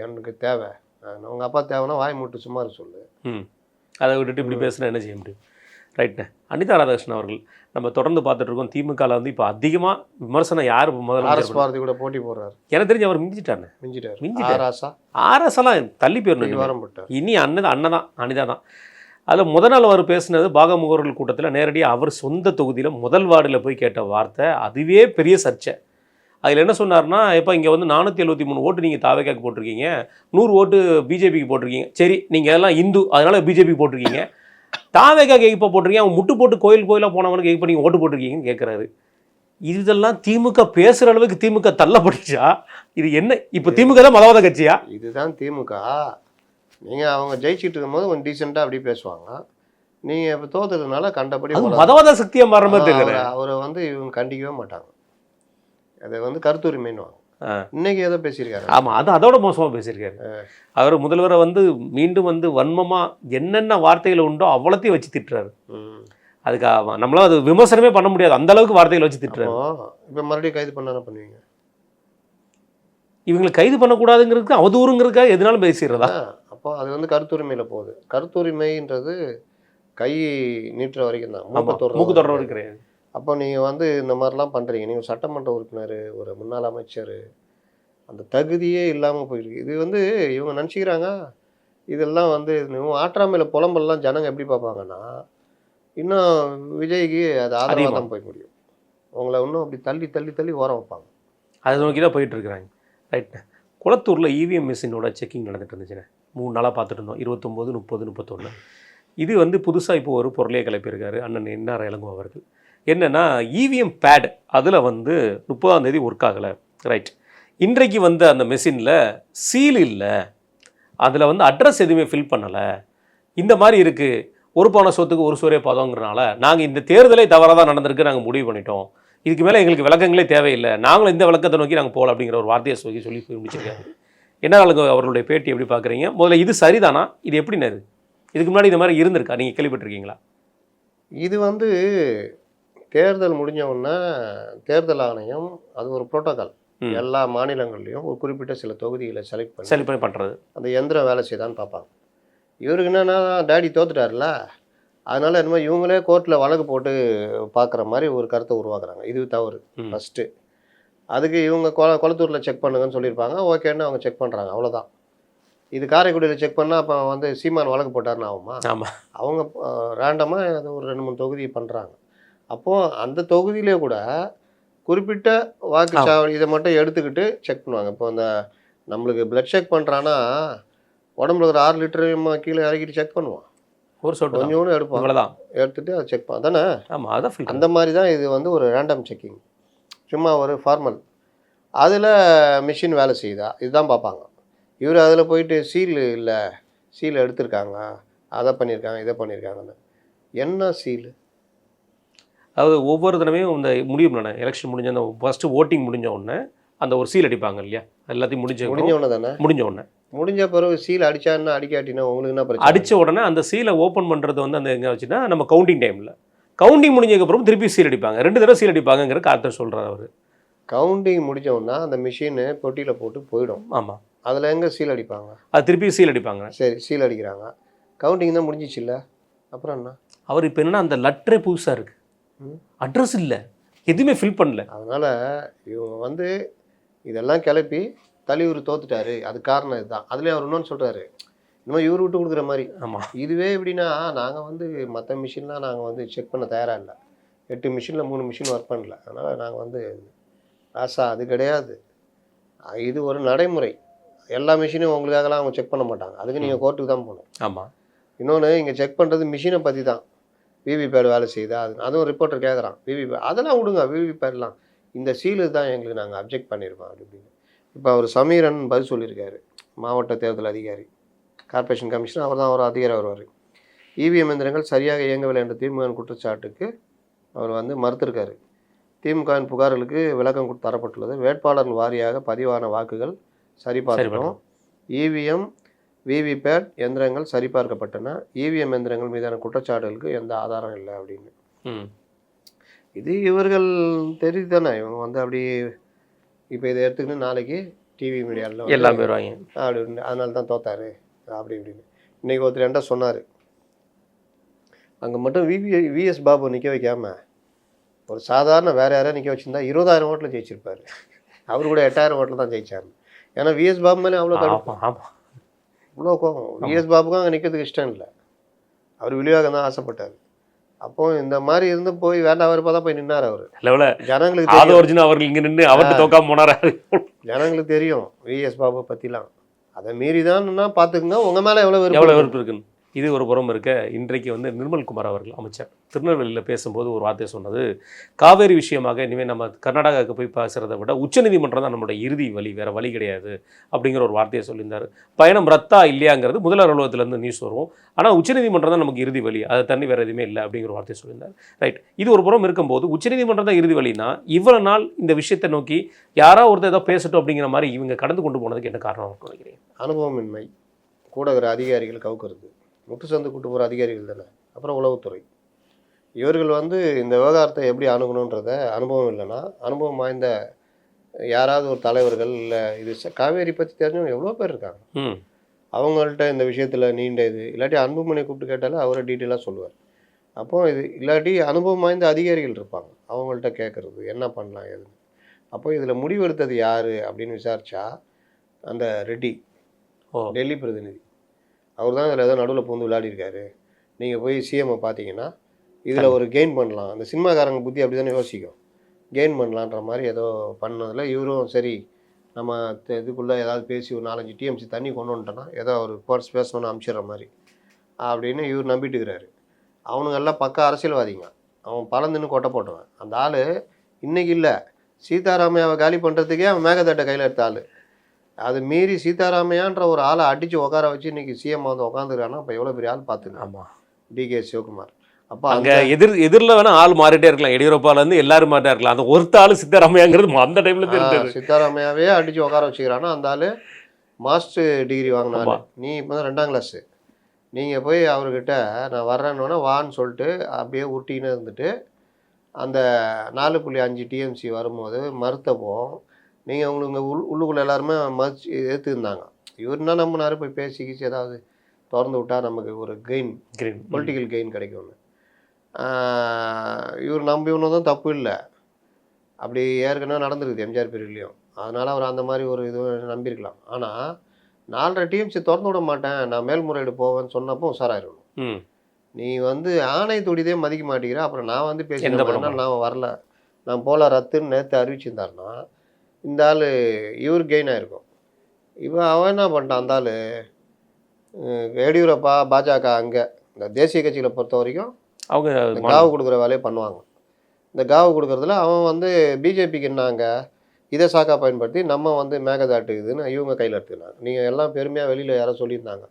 எனக்கு தேவை, உங்கள் அப்பா தேவைன்னா வாய் மூட்டு சும்மா சொல்லு. அதை விட்டுட்டு இப்படி பேசுனா என்ன செய்ய முடியும்? ரைட்ண்ணே. அனிதா ராதாகிருஷ்ணன் அவர்கள் நம்ம தொடர்ந்து பார்த்துட்டு இருக்கோம். திமுகவில் இப்போ அதிகமாக விமர்சனம் யார் முதல்ல? ஆர்எஸ் பாரதி கூட போட்டி போடுறாரு. எனக்கு தெரிஞ்சு அவர் மிஞ்சிட்டார். ஆர்எஸ்லாம் தள்ளி போயிடணும். இனி அண்ணன் அனிதா தான். அதில் முதல் நாள் அவர் பேசினது பாகமுகவர்கள் கூட்டத்தில் நேரடியாக அவர் சொந்த தொகுதியில் முதல் வார்டில் போய் கேட்ட வார்த்தை, அதுவே பெரிய சர்ச்சை. அதில் என்ன சொன்னார்னா, இப்போ இங்கே 473 ஓட்டு நீங்கள் தாவேக்காக்கு போட்டிருக்கீங்க, 100 ஓட்டு பிஜேபிக்கு போட்டிருக்கீங்க. சரி, நீங்கள் எல்லாம் இந்து, அதனால் பிஜேபிக்கு போட்டிருக்கீங்க. தாவேக்காக்கு எப்போ போட்டிருக்கீங்க? அவன் முட்டு போட்டு கோயிலாக போனவனுக்கு எப்போ நீங்கள் ஓட்டு போட்டிருக்கீங்கன்னு கேட்குறாரு. இதெல்லாம் திமுக பேசுகிற அளவுக்கு திமுக தள்ளப்பட்டுச்சா? இது என்ன இப்போ திமுக தான் மதவாத கட்சியா? இதுதான் திமுக. நீங்கள் அவங்க ஜெயிச்சிட்டு இருக்கும்போது கொஞ்சம் டீசெண்டாக அப்படி பேசுவாங்க. நீங்கள் இப்போ தோத்துறதுனால கண்டபடி மதவாத சக்தியா மாற மாதிரி தெரியல. அவரை வந்து இவங்க கண்டிக்கவே மாட்டாங்க. அதை வந்து கருத்துரிமைன்னு இன்னைக்கு ஏதோ பேசியிருக்காரு. ஆமா, அது அதோட மோசமா பேசியிருக்காரு. அவர் முதல்வரை வந்து மீண்டும் வந்து வன்மமா என்னென்ன வார்த்தைகள் உண்டோ அவ்வளோத்தையும் வச்சு திட்டுறாரு. அதுக்கு நம்மளால அது விமர்சனமே பண்ண முடியாது, அந்த அளவுக்கு வார்த்தைகள் வச்சு திட்டுறாரு. இப்போ மறுபடியும் கைது பண்ணாலும் பண்ணுவீங்க? இவங்களை கைது பண்ணக்கூடாதுங்கிறதுக்கு அவதூறுங்கிறதுக்காக எதுனாலும் பேசிடுறதா? அப்போ அது வந்து கருத்துரிமையில் போகுது. கருத்துரிமைன்றது கை நீட்டுற வரைக்கும் தான், மூக்கு தொடர வரைக்கும் கிடையாது. அப்போ நீங்கள் வந்து இந்த மாதிரிலாம் பண்ணுறீங்க. நீங்கள் சட்டமன்ற உறுப்பினர், ஒரு முன்னாள் அமைச்சர், அந்த தகுதியே இல்லாமல் போயிருக்கு. இது வந்து இவங்க நினச்சிக்கிறாங்க இதெல்லாம் வந்து ஆற்றாமையில் புலம்பெல்லாம் ஜனங்க எப்படி பார்ப்பாங்கன்னா, இன்னும் விஜய்க்கு அது ஆதரவாக தான் போய் முடியும். உங்களை இன்னும் அப்படி தள்ளி தள்ளி தள்ளி ஓரம் வைப்பாங்க. அதை நோக்கி தான் போயிட்டு இருக்கிறாங்க. ரைட்டு. குளத்தூரில் இவிஎம் மிஷினோட செக்கிங் நடந்துட்டு இருந்துச்சுண்ணே. 3 நாளாக பார்த்துட்டு இருந்தோம். 29, 30, 31. இது வந்து புதுசாக இப்போ ஒரு பொருளையை கிளப்பியிருக்காரு அண்ணன் என்ஆர் இளங்கோ அவர்கள். என்னென்னா இவிஎம் பேட் அதில் வந்து 30ஆம் தேதி ஒர்க் ஆகலை. ரைட். இன்றைக்கு வந்து அந்த மெஷினில் சீல் இல்லை, அதில் வந்து அட்ரஸ் எதுவுமே ஃபில் பண்ணலை, இந்த மாதிரி இருக்குது. ஒரு பவுன சொத்துக்கு ஒரு சோரே பதங்கிறனால நாங்கள் இந்த தேர்தலே தவறாக தான் நடந்திருக்கு, நாங்கள் முடிவு பண்ணிட்டோம், இதுக்கு மேலே எங்களுக்கு விளக்கங்களே தேவையில்லை, நாங்களும் இந்த விளக்கத்தை நோக்கி நாங்கள் போகல அப்படிங்கிற ஒரு வார்த்தையை சொல்லி முடிச்சிருக்காங்க. என்ன அவர்களுடைய பேட்டி எப்படி பார்க்குறீங்க? முதல்ல இது சரிதானா? இது எப்படின்னு இதுக்கு முன்னாடி இந்த மாதிரி இருந்திருக்கா? நீங்கள் கேள்விப்பட்டிருக்கீங்களா? இது வந்து தேர்தல் முடிஞ்ச உடனே தேர்தல் ஆணையம் அது ஒரு புரோட்டோகால் எல்லா மாநிலங்கள்லையும் ஒரு குறிப்பிட்ட சில தொகுதிகளை செலக்ட் பண்ணி பண்ணுறது, அந்த எந்திரம் வேலை செய்தான்னு பார்ப்பாங்க. இவருக்கு என்னென்னா டேடி தோத்துட்டார்ல, அதனால் என்னமோ இவங்களே கோர்ட்டில் வழக்கு போட்டு பார்க்குற மாதிரி ஒரு கருத்தை உருவாக்குறாங்க. இது தவறு. ஃபஸ்ட்டு அதுக்கு இவங்க குளத்தூரில் செக் பண்ணுங்கன்னு சொல்லியிருப்பாங்க. ஓகேன்னு அவங்க செக் பண்ணுறாங்க, அவ்வளோதான். இது காரைக்குடியில் செக் பண்ணால் அப்போ வந்து சீமான் வழக்கு போட்டார்னு ஆகுமா? ஆமாம். அவங்க ரேண்டமாக அது ஒரு 2-3 தொகுதி பண்ணுறாங்க. அப்போது அந்த தொகுதியிலே கூட குறிப்பிட்ட வாக்குச்சாவடி இதை மட்டும் எடுத்துக்கிட்டு செக் பண்ணுவாங்க. இப்போ இந்த நம்மளுக்கு பிளட் செக் பண்ணுறான்னா உடம்புல ஒரு 6 லிட்டர் கீழே இறக்கிட்டு செக் பண்ணுவான், ஒரு சொட்டு கொஞ்சோன்னு எடுப்பான், அவ்வளோதான், எடுத்துகிட்டு அதை செக் பண்ண தானே. ஆமாம், அதான் அந்த மாதிரி தான் இது வந்து ஒரு ரேண்டம் செக்கிங், சும்மா ஒரு ஃபார்மல். அதில் மிஷின் வேலை செய்யுதா இதுதான் பார்ப்பாங்க. இவர் அதில் போயிட்டு சீல் இல்லை, சீல் எடுத்திருக்காங்க, அதை பண்ணியிருக்காங்க, இதை பண்ணியிருக்காங்கன்னு. என்ன சீலு? அதாவது ஒவ்வொரு தடவையும் இந்த முடியும் எலெக்ஷன் முடிஞ்ச அந்த ஃபஸ்ட்டு ஓட்டிங் முடிஞ்ச உடனே அந்த ஒரு சீல் அடிப்பாங்க இல்லையா, எல்லாத்தையும் முடிஞ்ச உடனே தானே, முடிஞ்ச பிறகு சீல் அடிச்சான்னா அடிக்காட்டினா உங்களுக்கு என்ன பிரச்சனை? அடித்த உடனே அந்த சீலை ஓப்பன் பண்ணுறது வந்து அந்த எங்கே வச்சுன்னா நம்ம கவுண்டிங் டைமில், கவுண்டிங் முடிஞ்சதுக்கப்புறம் திருப்பி சீல் அடிப்பாங்க, 2 தடவை சீல் அடிப்பாங்கங்கிற காரணத்தை சொல்கிறார் அவர். கவுண்டிங் முடிஞ்சோன்னா அந்த மிஷினு பொட்டியில் போட்டு போயிடும். ஆமாம், அதில் எங்கே சீல் அடிப்பாங்க? அது திருப்பி சீல் அடிப்பாங்க. சரி, சீல் அடிக்கிறாங்க, கவுண்டிங் தான் முடிஞ்சிச்சு இல்லை, அப்புறம் என்ன? அவர் இப்போ என்னன்னா அந்த லெட்டரே புதுசாக இருக்குது, அட்ரஸ் இல்லை, எதுவுமே ஃபில் பண்ணல. அதனால் இவங்க வந்து இதெல்லாம் கிளப்பி தலைவர் தோத்துட்டாரு, அது காரணம் இதுதான். அதுலேயும் அவர் இன்னொன்று சொல்கிறாரு, இன்னும் இவர் விட்டு கொடுக்குற மாதிரி. ஆமாம், இதுவே எப்படின்னா நாங்கள் வந்து மற்ற மிஷின்லாம் நாங்கள் வந்து செக் பண்ண தயாராக இல்லை, 8 மிஷினில் 3 மிஷின் ஒர்க் பண்ணல, அதனால் நாங்கள் வந்து ராசா அது கிடையாது, இது ஒரு நடைமுறை, எல்லா மிஷினும் உங்களுக்காகலாம் அவங்க செக் பண்ண மாட்டாங்க, அதுக்கு நீங்கள் கோர்ட்டுக்கு தான் போகணும். ஆமாம். இன்னொன்று இங்கே செக் பண்ணுறது மிஷினை பற்றி தான், விவிபேட் வேலை செய்யுதா, அதுவும் ரிப்போர்ட்டர் கேட்குறான், விவிபேட் அதெல்லாம் விடுங்க, விவிபேட்லாம் இந்த சீலு தான் எங்களுக்கு நாங்கள் அப்ஜெக்ட் பண்ணியிருக்கோம் அப்படின்னு. இப்போ அவர் சமீரன் பதில் சொல்லியிருக்காரு, மாவட்ட தேர்தல் அதிகாரி, கார்ப்பரேஷன் கமிஷனர், அவர் தான் ஒரு அதிகாரி வருவார். இவிஎம் எந்திரங்கள் சரியாக இயங்கவில்லை என்ற திமுக குற்றச்சாட்டுக்கு அவர் வந்து மறுத்திருக்காரு. திமுகவின் புகார்களுக்கு விளக்கம் தரப்பட்டுள்ளது. வேட்பாளர்கள் வாரியாக பதிவான வாக்குகள் சரிபார்க்கணும், இவிஎம் விவிபேட் எந்திரங்கள் சரிபார்க்கப்பட்டன, இவிஎம் எந்திரங்கள் மீதான குற்றச்சாட்டுகளுக்கு எந்த ஆதாரம் இல்லை அப்படின்னு. இது இவர்கள் தெரியுது தானே, இவங்க வந்து அப்படி இப்போ இதை எடுத்துக்கிட்டு நாளைக்கு டிவி மீடியாவில் எல்லாம் போயிடுவாங்க அப்படின்னு, அதனால தான் தோத்தாரு அப்படி இப்படின்னு. இன்றைக்கி ஒருத்தர் என்கிட்ட சொன்னார், அங்கே மட்டும் விஎஸ் பாபு நிற்க வைக்காம ஒரு சாதாரண வேறு யாரையும் நிற்க வச்சுருந்தா 20,000 ஓட்டில் ஜெயிச்சிருப்பார், அவர் கூட 8,000 ஓட்டில் தான் ஜெயிச்சார். ஏன்னா விஎஸ் பாபு மேலே அவ்வளோ இவ்வளோ கோபம். விஎஸ் பாபுக்கும் அங்கே நிற்கிறதுக்கு இஷ்டம் இல்லை, அவர் விழிவாக தான் ஆசைப்பட்டார். அப்போ இந்த மாதிரி இருந்து போய் வேண்டாம் அவர் பார்த்தா போய் நின்னார். அவர் ஜனங்களுக்கு அவர்கள் இங்கே நின்று அவர்கிட்ட தோக்காம போனார். ஜனங்களுக்கு தெரியும் விஎஸ் பாபு பற்றிலாம், அதை மீறி தான்னா பார்த்துக்குங்க உங்கள் மேலே எவ்வளோ வெறுப்பு இருக்குன்னு. இது ஒரு புறம் இருக்க, இன்றைக்கு வந்து நிர்மல்குமார் அவர்கள் அமைச்சர் திருநெல்வேலியில் பேசும்போது ஒரு வார்த்தை சொன்னது, காவேரி விஷயமாக இனிமேல் நம்ம கர்நாடகாவுக்கு போய் பேசுகிறத விட உச்சநீதிமன்றம் தான் நம்மளோட இறுதி வழி, வேறு வழி கிடையாது அப்படிங்கிற ஒரு வார்த்தையை சொல்லியிருந்தார். பயணம் ரத்தா இல்லையாங்கிறது முதல்வர் அலுவலகத்திலேருந்து நியூஸ் வரும், ஆனால் உச்சநீதிமன்றம் தான் நமக்கு இறுதி வழி, அதை தண்ணி வேறு எதுவுமே இல்லை அப்படிங்கிற வார்த்தையை சொல்லியிருந்தார். ரைட், இது ஒரு புறம் இருக்கும்போது உச்சநீதிமன்றம் தான் இறுதி வழினா, இவ்வளோ நாள் இந்த விஷயத்தை நோக்கி யாராவது ஒருத்தர் ஏதோ பேசட்டும் அப்படிங்கிற மாதிரி இவங்க கடந்து கொண்டு போனதுக்கு என்ன காரணம் நினைக்கிறீங்க? அனுபவமின்மை, கூட இருக்கிற அதிகாரிகள் கவுக்கிறது, முட்டு சந்து கூட்டு போகிற அதிகாரிகள் தானே. அப்புறம் உளவுத்துறை, இவர்கள் வந்து இந்த விவகாரத்தை எப்படி அணுகணுன்றத அனுபவம் இல்லைன்னா, அனுபவம் வாய்ந்த யாராவது ஒரு தலைவர்கள், இல்லை இது காவேரி பற்றி தெரிஞ்சவங்க எவ்வளோ பேர் இருக்காங்க, அவங்கள்ட்ட இந்த விஷயத்தில் நீண்ட இது இல்லாட்டி அன்புமணி கூப்பிட்டு கேட்டாலும் அவரை டீட்டெயிலாக சொல்லுவார். அப்போது இது இல்லாட்டி அனுபவம் வாய்ந்த அதிகாரிகள் இருப்பாங்க, அவங்கள்ட்ட கேட்குறது என்ன பண்ணலாம் எதுன்னு. அப்போ இதில் முடிவெடுத்தது யார் அப்படின்னு விசாரித்தா அந்த ரெட்டி, டெல்லி பிரதிநிதி, அவர் தான் இதில் ஏதோ நடுவில் பூந்து விளையாடிருக்காரு. நீங்கள் போய் சிஎம்ஐ பார்த்தீங்கன்னா இதில் ஒரு கெயின் பண்ணலாம், அந்த சினிமாக்காரங்க புத்தி அப்படி தானே யோசிக்கும், கெயின் பண்ணலான்ற மாதிரி ஏதோ பண்ணதில் இவரும் சரி நம்ம இதுக்குள்ளே ஏதாவது பேசி ஒரு 4-5 டிஎம்சி தண்ணி கொண்டு வந்துட்டோன்னா ஏதோ ஒரு கோர்ஸ் பேசணும்னு அனுப்பிச்சிடுற மாதிரி அப்படின்னு இவர் நம்பிட்டுக்கிறாரு. அவனுங்க எல்லாம் பக்க அரசியல்வாதிங்க, அவன் பலந்துன்னு கொட்டை போட்டுவான். அந்த ஆள் இன்றைக்கி இல்லை, சீதாராமையாவை காலி பண்ணுறதுக்கே அவன் மேகதாட்டை கையில் எடுத்த ஆள். அது மீறி சீதாராமையான்ற ஒரு ஆளை அடித்து உட்கார வச்சு இன்றைக்கி சிஎம் வந்து உட்காந்துருக்கான்னா அப்போ எவ்வளோ பெரிய ஆள் பார்த்துங்க. ஆமாம், டிகே சிவகுமார். அப்போ அங்கே எதிரில் வேணால் ஆள் மாறிட்டே இருக்கலாம், எடியூரப்பாலேருந்து எல்லாரும் மாறிட்டே இருக்கலாம், அந்த ஒருத்த ஆள் சித்தராமையாங்கிறது அந்த டைமில் தெரிஞ்சது. சித்தாராமையாவே அடித்து உட்கார வச்சுக்கிறான்னா அந்த ஆள் மாஸ்டர் டிகிரி வாங்கினாங்க. நீ இப்போ தான் 2ஆம் கிளாஸு, நீங்கள் போய் அவர்கிட்ட நான் வர்றேன்னொன்னே வான்னு சொல்லிட்டு அப்படியே உருட்டின்னு இருந்துட்டு அந்த 4.5 டிஎம்சி வரும்போது மறுத்தப்போ நீங்கள் உங்களுக்கு உள்ளுக்குள்ளே எல்லாருமே மதிச்சு ஏற்றுருந்தாங்க. இவருன்னா நம்பினாரு, போய் பேசிக்கிச்சு ஏதாவது திறந்து விட்டால் நமக்கு ஒரு கெயின், பொலிட்டிக்கல் கெயின் கிடைக்கும்னு. இவர் நம்பினதும் தான் தப்பு இல்லை, அப்படி ஏற்கனவே நடந்துருக்குது எம்ஜிஆர் பீரியட்லேயும். அதனால் அவர் அந்த மாதிரி ஒரு இது நம்பியிருக்கலாம். ஆனால் 4.5 டிஎம்சி திறந்து விட மாட்டேன், நான் மேல்முறையீடு போவேன்னு சொன்னப்போ உஷாராயிருக்கணும். நீ வந்து ஆணை துடிதே மதிக்க மாட்டேங்கிற, அப்புறம் நான் வந்து பேசினா நான் வரல, நான் போல ரத்துன்னு நேற்று அறிவிச்சிருந்தாருன்னா இந்த ஆள் இவர் கெயின் ஆகிருக்கும். அவன் என்ன பண்ணிட்டான், அந்த ஆள் எடியூரப்பா பாஜக அங்கே இந்த தேசிய கட்சிகளை பொறுத்த வரைக்கும் அவங்க காவு கொடுக்குற வேலையை பண்ணுவாங்க. இந்த காவு கொடுக்குறதுல அவன் வந்து பிஜேபிக்கு என்னாங்க இதை சாக்கா பயன்படுத்தி நம்ம வந்து மேகதாட்டு இதுன்னு இவங்க கையில் எடுத்துக்கினாங்க. நீங்கள் எல்லாம் பெருமையாக வெளியில் யாரோ சொல்லியிருந்தாங்க,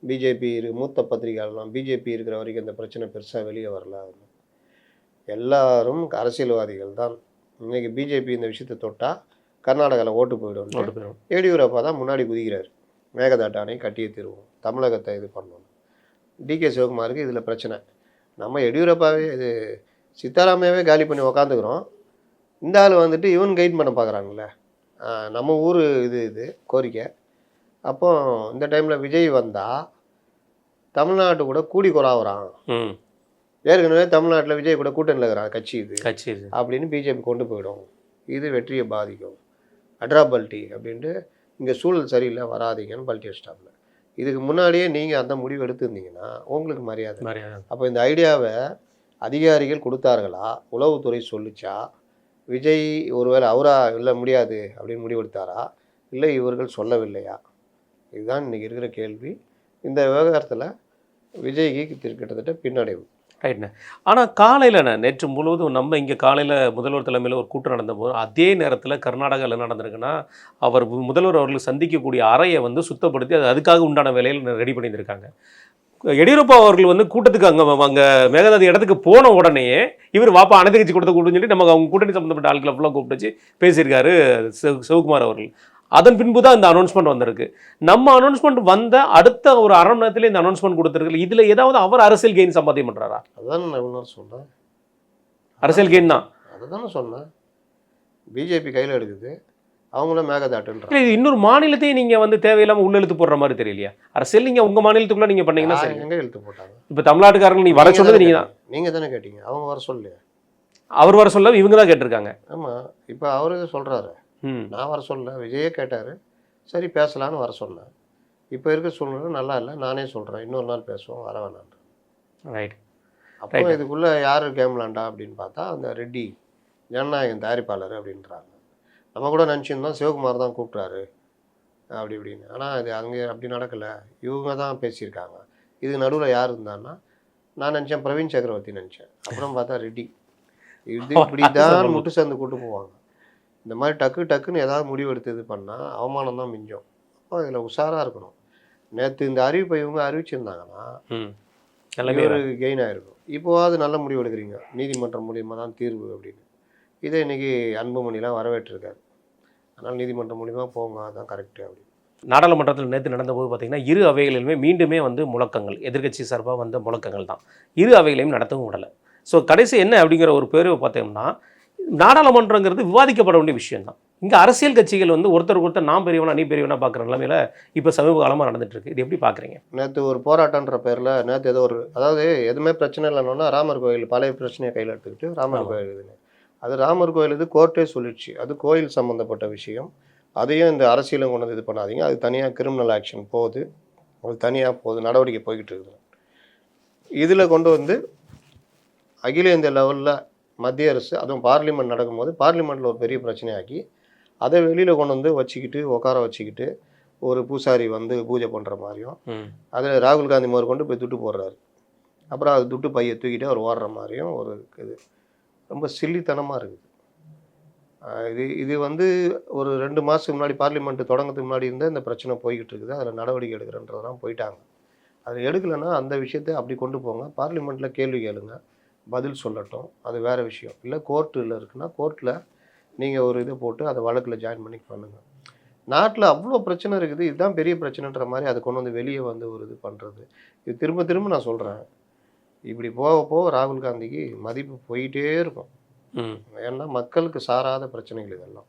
பிஜேபி மூத்த பத்திரிகையாளர்லாம் பிஜேபி இருக்கிற வரைக்கும் இந்த பிரச்சனை பெருசாக வெளியே வரல. எல்லாரும் அரசியல்வாதிகள் தான். இன்றைக்கி பிஜேபி இந்த விஷயத்தை தொட்டால் கர்நாடகாவில் ஓட்டு போயிடும். எடியூரப்பா தான் முன்னாடி குதிக்கிறார், மேகதாட்டு அணை கட்டியே தருவோம், தமிழகத்தை இது பண்ணணும். டிகே சிவகுமாருக்கு இதில் பிரச்சனை, நம்ம எடியூரப்பாவே இது சித்தாராமையாவே காலி பண்ணி உக்காந்துக்கிறோம், இந்த ஆள் வந்துட்டு இவன் கைட் பண்ண பார்க்குறாங்கல்ல, நம்ம ஊர் இது கோரிக்கை. அப்போ இந்த டைமில் விஜய் வந்தால் தமிழ்நாட்டு கூட கூடி கொலாவுறான், ஏற்கனவே தமிழ்நாட்டில் விஜய் கூட கூட்டணியில் இருக்கிறான் கட்சி இது அப்படின்னு பிஜேபி கொண்டு போயிடும், இது வெற்றியை பாதிக்கும், அட்ரா பல்ட்டி அப்படின்ட்டு இங்கே சூழல் சரியில்லை வராதிங்கன்னு பல்ட்டி வச்சிட்டாப்புல. இதுக்கு முன்னாடியே நீங்கள் அந்த முடிவு எடுத்துருந்தீங்கன்னா உங்களுக்கு மரியாதை. அப்போ இந்த ஐடியாவை அதிகாரிகள் கொடுத்தார்களா, உளவுத்துறை சொல்லிச்சா, விஜய் ஒருவேளை அவரா இல்லை முடியாது அப்படின்னு முடிவெடுத்தாரா, இல்லை இவர்கள் சொல்லவில்லையா? இதுதான் இன்றைக்கி இருக்கிற கேள்வி. இந்த விவகாரத்தில் விஜய்க்கு கிட்டத்தட்ட பின்னடைவு. ரைட்ண்ணே. ஆனால் காலையில் நேற்று முழுவதும் நம்ம இங்கே காலையில் முதல்வர் தலைமையில் ஒரு கூட்டம் நடந்தபோது அதே நேரத்தில் கர்நாடகாவில் என்ன நடந்திருக்குன்னா, அவர் முதல்வர் அவர்கள் சந்திக்கக்கூடிய அறையை வந்து சுத்தப்படுத்தி அதுக்காக உண்டான வேலையில் ரெடி பண்ணியிருக்காங்க. எடியூரப்பா அவர்கள் வந்து கூட்டத்துக்கு அங்கே மேகதாது இடத்துக்கு போன உடனே இவர் வாப்பா அனைத்து கட்சி கூட்டத்தை கூப்பிட்டு சொல்லி நமக்கு அவங்க கூட்டணி சம்மந்தப்பட்ட ஆட்களை ஃபுல்லாக கூப்பிட்டு வச்சு பேசியிருக்காரு சிவகுமார் அவர்கள். அதன் பின்பு தான் இந்த அனௌன்ஸ்மெண்ட் வந்திருக்கு. நம்ம அனௌன்ஸ்மெண்ட் வந்த அடுத்த ஒரு அரை மணி நேரத்தில் இந்த அனௌன்ஸ்மெண்ட் கொடுத்துருக்கு. இதில் ஏதாவது அவர் அரசியல் கெயின் சம்பாத்தியம் பண்ணுறாரா? அதுதான் நான் சொன்னேன், அரசியல் கெயின் தான். அதுதான் சொன்னேன், பிஜேபி கையில் எடுக்குது, அவங்களும் மேகதாட்டுன்ற. இல்லை, இன்னொரு மாநிலத்தையும் நீங்கள் வந்து தேவையில்லாமல் உள்ள இழுத்து போடுற மாதிரி தெரியலையா? அரசியல் நீங்கள் உங்கள் மாநிலத்துக்குள்ளே நீங்கள் பண்ணீங்கன்னா சரி. எங்கே இழுத்து போட்டாங்க? இப்போ தமிழ்நாட்டுக்காரங்க நீ வர சொன்னது நீங்கள் தான். நீங்கள் தானே கேட்டீங்க, அவங்க வர சொல்லு. அவர் வர சொல்ல இவங்க தான் கேட்டிருக்காங்க. ஆமாம், இப்போ அவரு சொல்கிறாரு, நான் வர சொல்ல, விஜயே கேட்டார், சரி பேசலான்னு வர சொன்னேன். இப்போ இருக்க சூழ்நிலை நல்லா இல்லை, நானே சொல்கிறேன், இன்னொரு நாள் பேசுவோம், வர வேணான்ற. ரைட். அப்போ இதுக்குள்ளே யார் கேம் விளாண்டா அப்படின்னு பார்த்தா அந்த ரெட்டி ஜனநாயகம் தயாரிப்பாளர் அப்படின்றாங்க. நம்ம கூட நினச்சிருந்தோம் சிவகுமார் தான் கூப்பிட்றாரு அப்படி இப்படின்னு. ஆனால் அது அங்கே அப்படி நடக்கலை, இவங்க தான் பேசியிருக்காங்க. இது நடுவில் யார் இருந்தான்னா நான் நினச்சேன் பிரவீன் சக்கரவர்த்தி நினச்சேன். அப்புறம் பார்த்தா ரெட்டி. இது இப்படி தான் முட்டு சேர்ந்து கூட்டு போவாங்க. இந்த மாதிரி டக்குன்னு ஏதாவது முடிவு எடுத்து இது பண்ணால் அவமானம் தான் மிஞ்சம். அப்போ இதில் உஷாராக இருக்கணும். நேற்று இந்த அறிவிப்பை இவங்க அறிவிச்சிருந்தாங்கன்னா ஒரு கெயின் ஆகிருக்கும். இப்போவாது நல்ல முடிவு எடுக்கிறீங்க, நீதிமன்றம் மூலியமாக தான் தீர்வு அப்படின்னு. இதை இன்றைக்கி அன்புமணிலாம் வரவேற்றிருக்காரு. அதனால் நீதிமன்றம் மூலியமாக போங்க, அதுதான் கரெக்டு அப்படின்னு. நாடாளுமன்றத்தில் நேற்று நடந்தபோது பார்த்தீங்கன்னா இரு அவைகளிலுமே மீண்டுமே வந்து முழக்கங்கள், எதிர்க்கட்சி சார்பாக வந்த முழக்கங்கள் தான். இரு அவைகளையும் நடத்தவும் விடலை. ஸோ கடைசி என்ன அப்படிங்கிற ஒரு பேரை பார்த்தோம்னா, நாடாளுமன்றங்கிறது விவாதிக்கப்பட வேண்டிய விஷயம் தான். இங்கே அரசியல் கட்சிகள் வந்து ஒருத்தருக்கு ஒருத்தர் நான் பெரியவனா நீ பெரியவனா பார்க்குற நிலைமையில் இப்போ சமீப காலமாக நடந்துட்டு இருக்கு. இது எப்படி பார்க்குறீங்க? நேற்று ஒரு போராட்டன்ற பேரில் நேற்று ஏதோ ஒரு, அதாவது எதுவுமே பிரச்சனை இல்லைன்னா ராமர் கோயில் பழைய பிரச்சனையை கையில் எடுத்துக்கிட்டு ராமர் கோயில் இதுன்னு, அது ராமர் கோயில் இது கோர்ட்டே சொல்லிடுச்சு, அது கோயில் சம்மந்தப்பட்ட விஷயம். அதையும் இந்த அரசியலும் கொண்டு வந்து இது பண்ணாதீங்க, அது தனியாக கிரிமினல் ஆக்ஷன் போகுது, அது தனியாக போகுது, நடவடிக்கை போய்கிட்டு இருக்குது. இதில் கொண்டு வந்து அகில இந்திய லெவலில் மத்திய அரசு, அதுவும் பார்லிமெண்ட் நடக்கும்போது பார்லிமெண்ட்டில் ஒரு பெரிய பிரச்சனையாக்கி அதை வெளியில் கொண்டு வந்து வச்சுக்கிட்டு உட்கார வச்சுக்கிட்டு ஒரு பூசாரி வந்து பூஜை பண்ணுற மாதிரியும், அதில் ராகுல் காந்தி முதற்கொண்டு போய் துட்டு போடுறாரு. அப்புறம் அது துட்டு பையை தூக்கிட்டு அவர் ஓடுற மாதிரியும் ஒரு இது ரொம்ப சில்லித்தனமாக இருக்குது. இது வந்து ஒரு 2 மாதத்துக்கு முன்னாடி பார்லிமெண்ட் தொடங்கிறதுக்கு முன்னாடி இருந்தால் இந்த பிரச்சனை போய்கிட்டு இருக்குது, அதில் நடவடிக்கை எடுக்கிறன்றதெல்லாம் போயிட்டாங்க. அது எடுக்கலைன்னா அந்த விஷயத்தை அப்படி கொண்டு போங்க, பார்லிமெண்ட்டில் கேள்வி கேளுங்க, பதில் சொல்லட்டும், அது வேறு விஷயம். இல்லை கோர்ட்டில் இருக்குன்னா கோர்ட்டில் நீங்கள் ஒரு இதை போட்டு அதை வழக்கில் ஜாயின் பண்ணி பண்ணுங்கள். நாட்டில் அவ்வளோ பிரச்சனை இருக்குது, இதுதான் பெரிய பிரச்சனைன்ற மாதிரி அதை கொண்டு வந்து வெளியே வந்து ஒரு இது பண்ணுறது. இது திரும்ப நான் சொல்கிறேன், இப்படி போக ராகுல் காந்திக்கு மதிப்பு போயிட்டே இருக்கும். ஏன்னா மக்களுக்கு சாராத பிரச்சனைகள் இதெல்லாம்,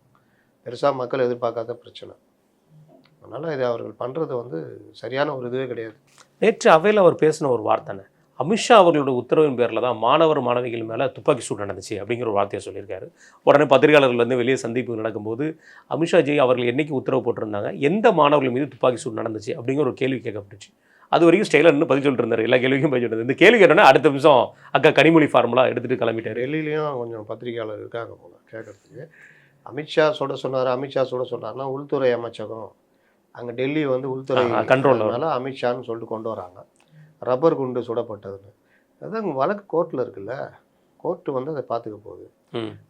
பெருசாக மக்கள் எதிர்பார்க்காத பிரச்சனை. அதனால் இது அவர்கள் பண்ணுறது வந்து சரியான ஒரு இதுவே கிடையாது. நேற்று அவையில் அவர் பேசின ஒரு வார்த்தைன்னு, அமித்ஷா அவர்களோட உத்தரவின் பேரில் தான் மாணவர் மாணவிகள் மேலே துப்பாக்கி சூடு நடந்துச்சு அப்படிங்கிற ஒரு வார்த்தையை சொல்லியிருக்காரு. உடனே பத்திரிகையாளர்கள் வந்து வெளியே சந்திப்பு நடக்கும்போது அமித்ஷாஜி அவர்கள் என்னைக்கு உத்தரவு போட்டிருந்தாங்க, எந்த மாணவர்கள் மீது துப்பாக்கி சூடு நடந்துச்சு அப்படிங்கிற ஒரு கேள்வி கேட்கப்பட்டுச்சு. அது வரைக்கும் ஸ்டைலர்னு பதில் சொல்லிட்டு இருந்தார், எல்லா கேள்விக்கும் பதில் சொல்லிட்டு. இந்த கேள்வி கேட்டோன்னா அடுத்த நிமிஷம் அக்கா கனிமொழி ஃபார்முலா எடுத்துகிட்டு கிளம்பிட்டார். டெல்லியிலையும் கொஞ்சம் பத்திரிகையாளர் இருக்காங்க போல கேட்கறதுக்கு. அமித்ஷா சுட சொன்னார்னா உள்துறை அமைச்சகம், அங்கே டெல்லி வந்து உள்துறை கண்ட்ரோல்னால அமித்ஷான்னு சொல்லிட்டு கொண்டு வராங்க. ரப்பர் குண்டு சுடப்பட்டதுன்னு, அதுதான் வழக்கு கோர்ட்டில் இருக்குல்ல, கோர்ட்டு வந்து அதை பார்த்துக்க போகுது.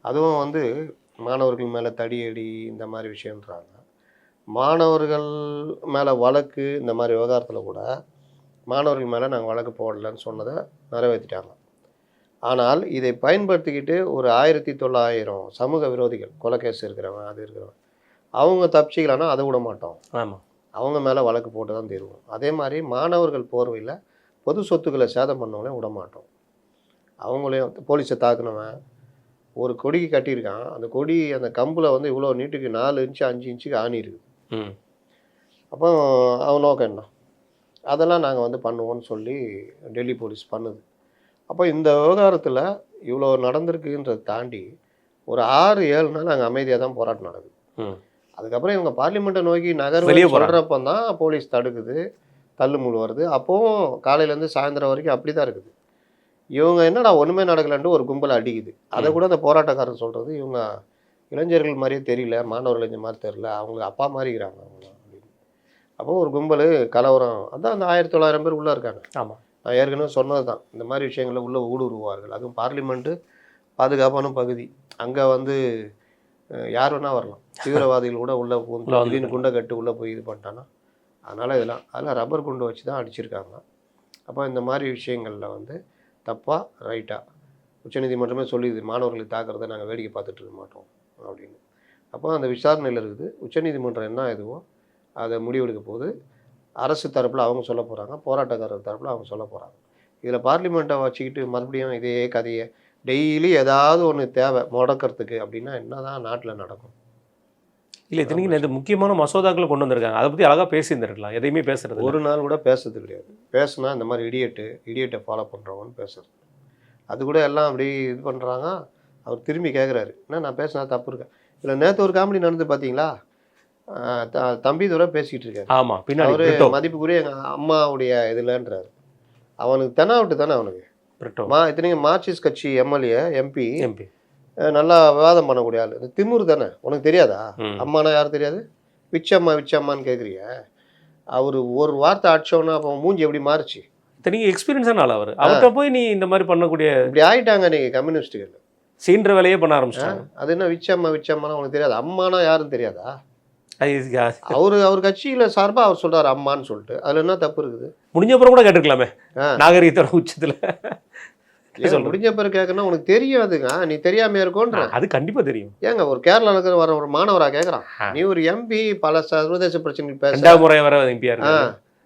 அதுவும் வந்து மாணவர்கள் மேலே தடியடி இந்த மாதிரி விஷயன்றாங்க. மாணவர்கள் மேலே வழக்கு இந்த மாதிரி விவகாரத்தில் கூட மாணவர்கள் மேலே நாங்கள் வழக்கு போடலன்னு சொன்னதை நிறைவேற்றிட்டாங்க. ஆனால் இதை பயன்படுத்திக்கிட்டு ஒரு 1900 சமூக விரோதிகள், கொலைகேஸ் இருக்கிறவன் அது இருக்கிறவன், அவங்க தப்பிச்சிக்கலான்னா அதை விட மாட்டோம். ஆமாம், அவங்க மேலே வழக்கு போட்டு தான் தீர்வோம். அதே மாதிரி மாணவர்கள் போர்வையில் பொது சொத்துக்களை சேதம் பண்ணவங்களே விட மாட்டோம். அவங்களையும் போலீஸை தாக்குனவன் ஒரு கொடிக்கு கட்டியிருக்கான், அந்த கொடி அந்த கம்பில் வந்து இவ்வளோ நீட்டுக்கு 4 இன்ச்சு 5 இன்ச்சுக்கு ஆணி இருக்குது. அப்போ அவன் நோக்கம் என்ன, அதெல்லாம் நாங்கள் வந்து பண்ணுவோன்னு சொல்லி டெல்லி போலீஸ் பண்ணுது. அப்போ இந்த விவகாரத்தில் இவ்வளோ நடந்திருக்குன்றதை தாண்டி ஒரு 6-7 நாள் நாங்கள் அமைதியாக தான் போராட்டம் நடக்குது. அதுக்கப்புறம் இவங்க பார்லிமெண்ட்டை நோக்கி நகர்வு சொல்கிறப்போ தான் போலீஸ் தடுக்குது, தள்ளுமுள் வருது. அப்போவும் காலையிலேருந்து சாயந்தரம் வரைக்கும் அப்படி தான் இருக்குது. இவங்க என்னடா ஒன்றுமே நடக்கலன்ட்டு ஒரு கும்பலை அடிக்குது. அதை கூட அந்த போராட்டக்காரர் சொல்கிறது, இவங்க இளைஞர்கள் மாதிரியே தெரியல, மாணவர் இளைஞர் மாதிரி தெரியல, அவங்க அப்பா மாதிரிக்கிறாங்க அவங்க அப்படின்னு. அப்போ ஒரு கும்பல் கலவரம், அதான் அந்த 1900 பேர் உள்ளே இருக்காங்க. ஆமாம், நான் ஏற்கனவே சொன்னது தான், இந்த மாதிரி விஷயங்களில் உள்ளே ஊடுருவார்கள். அதுவும் பார்லிமெண்ட்டு பாதுகாப்பான பகுதி, அங்கே வந்து யார் வேணால் வரலாம், தீவிரவாதிகள் கூட உள்ளே திடீர்னு குண்டை கட்டு உள்ளே போய் இது பண்ணிட்டான்னா. அதனால் அதெல்லாம் ரப்பர் குண்டு வச்சு தான் அடிச்சிருக்காங்க. அப்போ இந்த மாதிரி விஷயங்களில் வந்து தப்பாக ரைட்டாக உச்சநீதிமன்றமே சொல்லிடுது, மாணவர்களை தாக்குறதை நாங்கள் வேடிக்கை பார்த்துட்டு இருக்க மாட்டோம் அப்படின்னு. அப்போ அந்த விசாரணையில் இருக்குது, உச்சநீதிமன்றம் என்ன இதுவோ அதை முடிவெடுக்க போது அரசு தரப்பில் அவங்க சொல்ல போகிறாங்க, போராட்டக்காரர் தரப்பில் அவங்க சொல்ல போகிறாங்க. இதில் பார்லிமெண்ட்டை வச்சுக்கிட்டு மறுபடியும் இதே கதையை டெய்லி ஏதாவது ஒன்று தேவை முடக்கிறதுக்கு அப்படின்னா என்ன தான் நாட்டில் நடக்கும்? இல்லை, இத்தனைக்கு இந்த முக்கியமான மசோதாக்களை கொண்டு வந்திருக்காங்க, அதை பற்றி அழகாக பேசியிருந்துருக்கலாம். எதையுமே பேசுறது ஒரு நாள் கூட பேசுறது கிடையாது. பேசுனா இந்த மாதிரி இடியட்டை ஃபாலோ பண்ணுறவங்கன்னு பேசுறது, அது கூட எல்லாம் அப்படி இது பண்ணுறாங்க. அவர் திரும்பி கேட்குறாரு, என்ன நான் பேசினா தப்பு இருக்கேன். இல்லை நேற்று ஒரு காமெடி நடந்து பார்த்தீங்களா, தம்பி தூர பேசிக்கிட்டு இருக்காரு. ஆமாம், பின்னாடி அவர் மதிப்புக்குரிய எங்கள் அம்மாவுடைய இதுலன்றாரு. அவனுக்கு தெனாவிட்டு தானே அவனுக்கு இத்தனைக்கும் மார்க்சிஸ்ட் கட்சி எம்பி நல்லா விவாதம் பண்ணக்கூடிய ஆள். திமுரு தானே, உனக்கு தெரியாதா? அம்மானா யாரும் தெரியாது? விச்சம்மான்னு கேட்குறிய. அவர் ஒரு வார்த்தை அடிச்சோன்னா அப்போ மூஞ்சி எப்படி மாறுச்சு? நீங்கள் எக்ஸ்பீரியன்ஸான ஆள் அவர்கிட்ட போய் நீ இந்த மாதிரி பண்ணக்கூடிய இப்படி ஆயிட்டாங்க நீங்கள் கம்யூனிஸ்ட்டுகள். சீன்ற வேலையே பண்ண ஆரம்பிச்சிட்டாங்க. அது என்ன விச்சம்மானா உனக்கு தெரியாது, அம்மானா யாரும் தெரியாதா? அது அவர் கட்சியில சார்பா அவர் சொல்றாரு அம்மான்னு சொல்லிட்டு, அதுல என்ன தப்பு இருக்குது? முடிஞ்ச அப்புறம் கூட கேட்டுக்கலாமே, நாகரிகத்தோட உச்சத்துல. முடிஞ்ச பிறகு கேட்கணும், உனக்கு தெரியும் அதுங்க, நீ தெரியாம இருக்கோன்ற. அது கண்டிப்பா தெரியும். ஏங்க ஒரு கேரளால இருக்கிற வர ஒரு மாணவரா கேட்கறான், நீ ஒரு எம்பி பல சர்வதேச பிரச்சனைகள் பேச, 2வது முறை வர எம்பியா இருக்கு,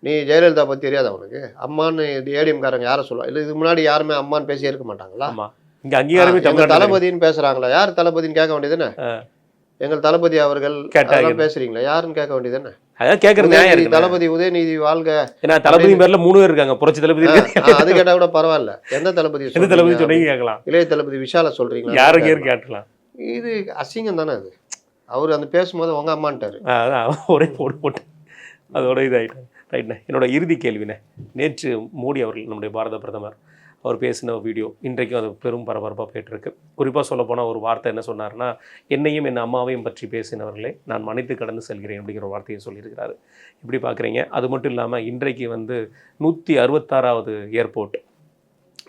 நீ ஜெயலலிதா பத்தி தெரியாதா உனக்கு? அம்மான்னு ஏடிஎம் காரங்க யாரை சொல்லுவா? இல்ல இதுக்கு முன்னாடி யாருமே அம்மான்னு பேசி இருக்க மாட்டாங்களா? இங்க அங்கீகாரமே தளபதின்னு பேசுறாங்களா? யார் தளபதின்னு கேட்க வேண்டியதுன்னு. எங்கள் தளபதி அவர்கள் பேசுறீங்களா யாருன்னு கேட்க வேண்டியதுன்னு. அதான் கேட்கறது, தளபதி உதயநிதி வாழ்க, ஏன்னா தளபதி பேர்ல 3 பேர் இருக்காங்க, புரட்சி தளபதி. அது கேட்டா கூட பரவாயில்ல, எந்த தளபதி சொன்னீங்க கேட்கலாம், இளைய தளபதி விஷால சொல்றீங்களா, யாருக்கு கேட்கலாம். இது அசிங்கம் தானே அது. அவர் அந்த பேசும்போது உங்க அம்மான்ட்டாரு, ஒரே போட்டு அதோட இதாயிட்டாங்க. ரைட்ண்ணே, என்னோட இறுதி கேள்விண்ணே, நேற்று மோடி அவர்கள் நம்முடைய பாரத பிரதமர் அவர் பேசின வீடியோ இன்றைக்கும் அது பெரும் பரபரப்பாக போயிட்டுருக்கு. குறிப்பாக சொல்லப்போனால் ஒரு வார்த்தை என்ன சொன்னார்னா, என்னையும் என் அம்மாவையும் பற்றி பேசினவர்களே நான் மன்னித்து கடந்து செல்கிறேன் அப்படிங்கிற வார்த்தையை சொல்லியிருக்கிறாரு. இப்படி பார்க்குறீங்க. அது மட்டும் இல்லாமல் இன்றைக்கு வந்து 166வது ஏர்போர்ட்,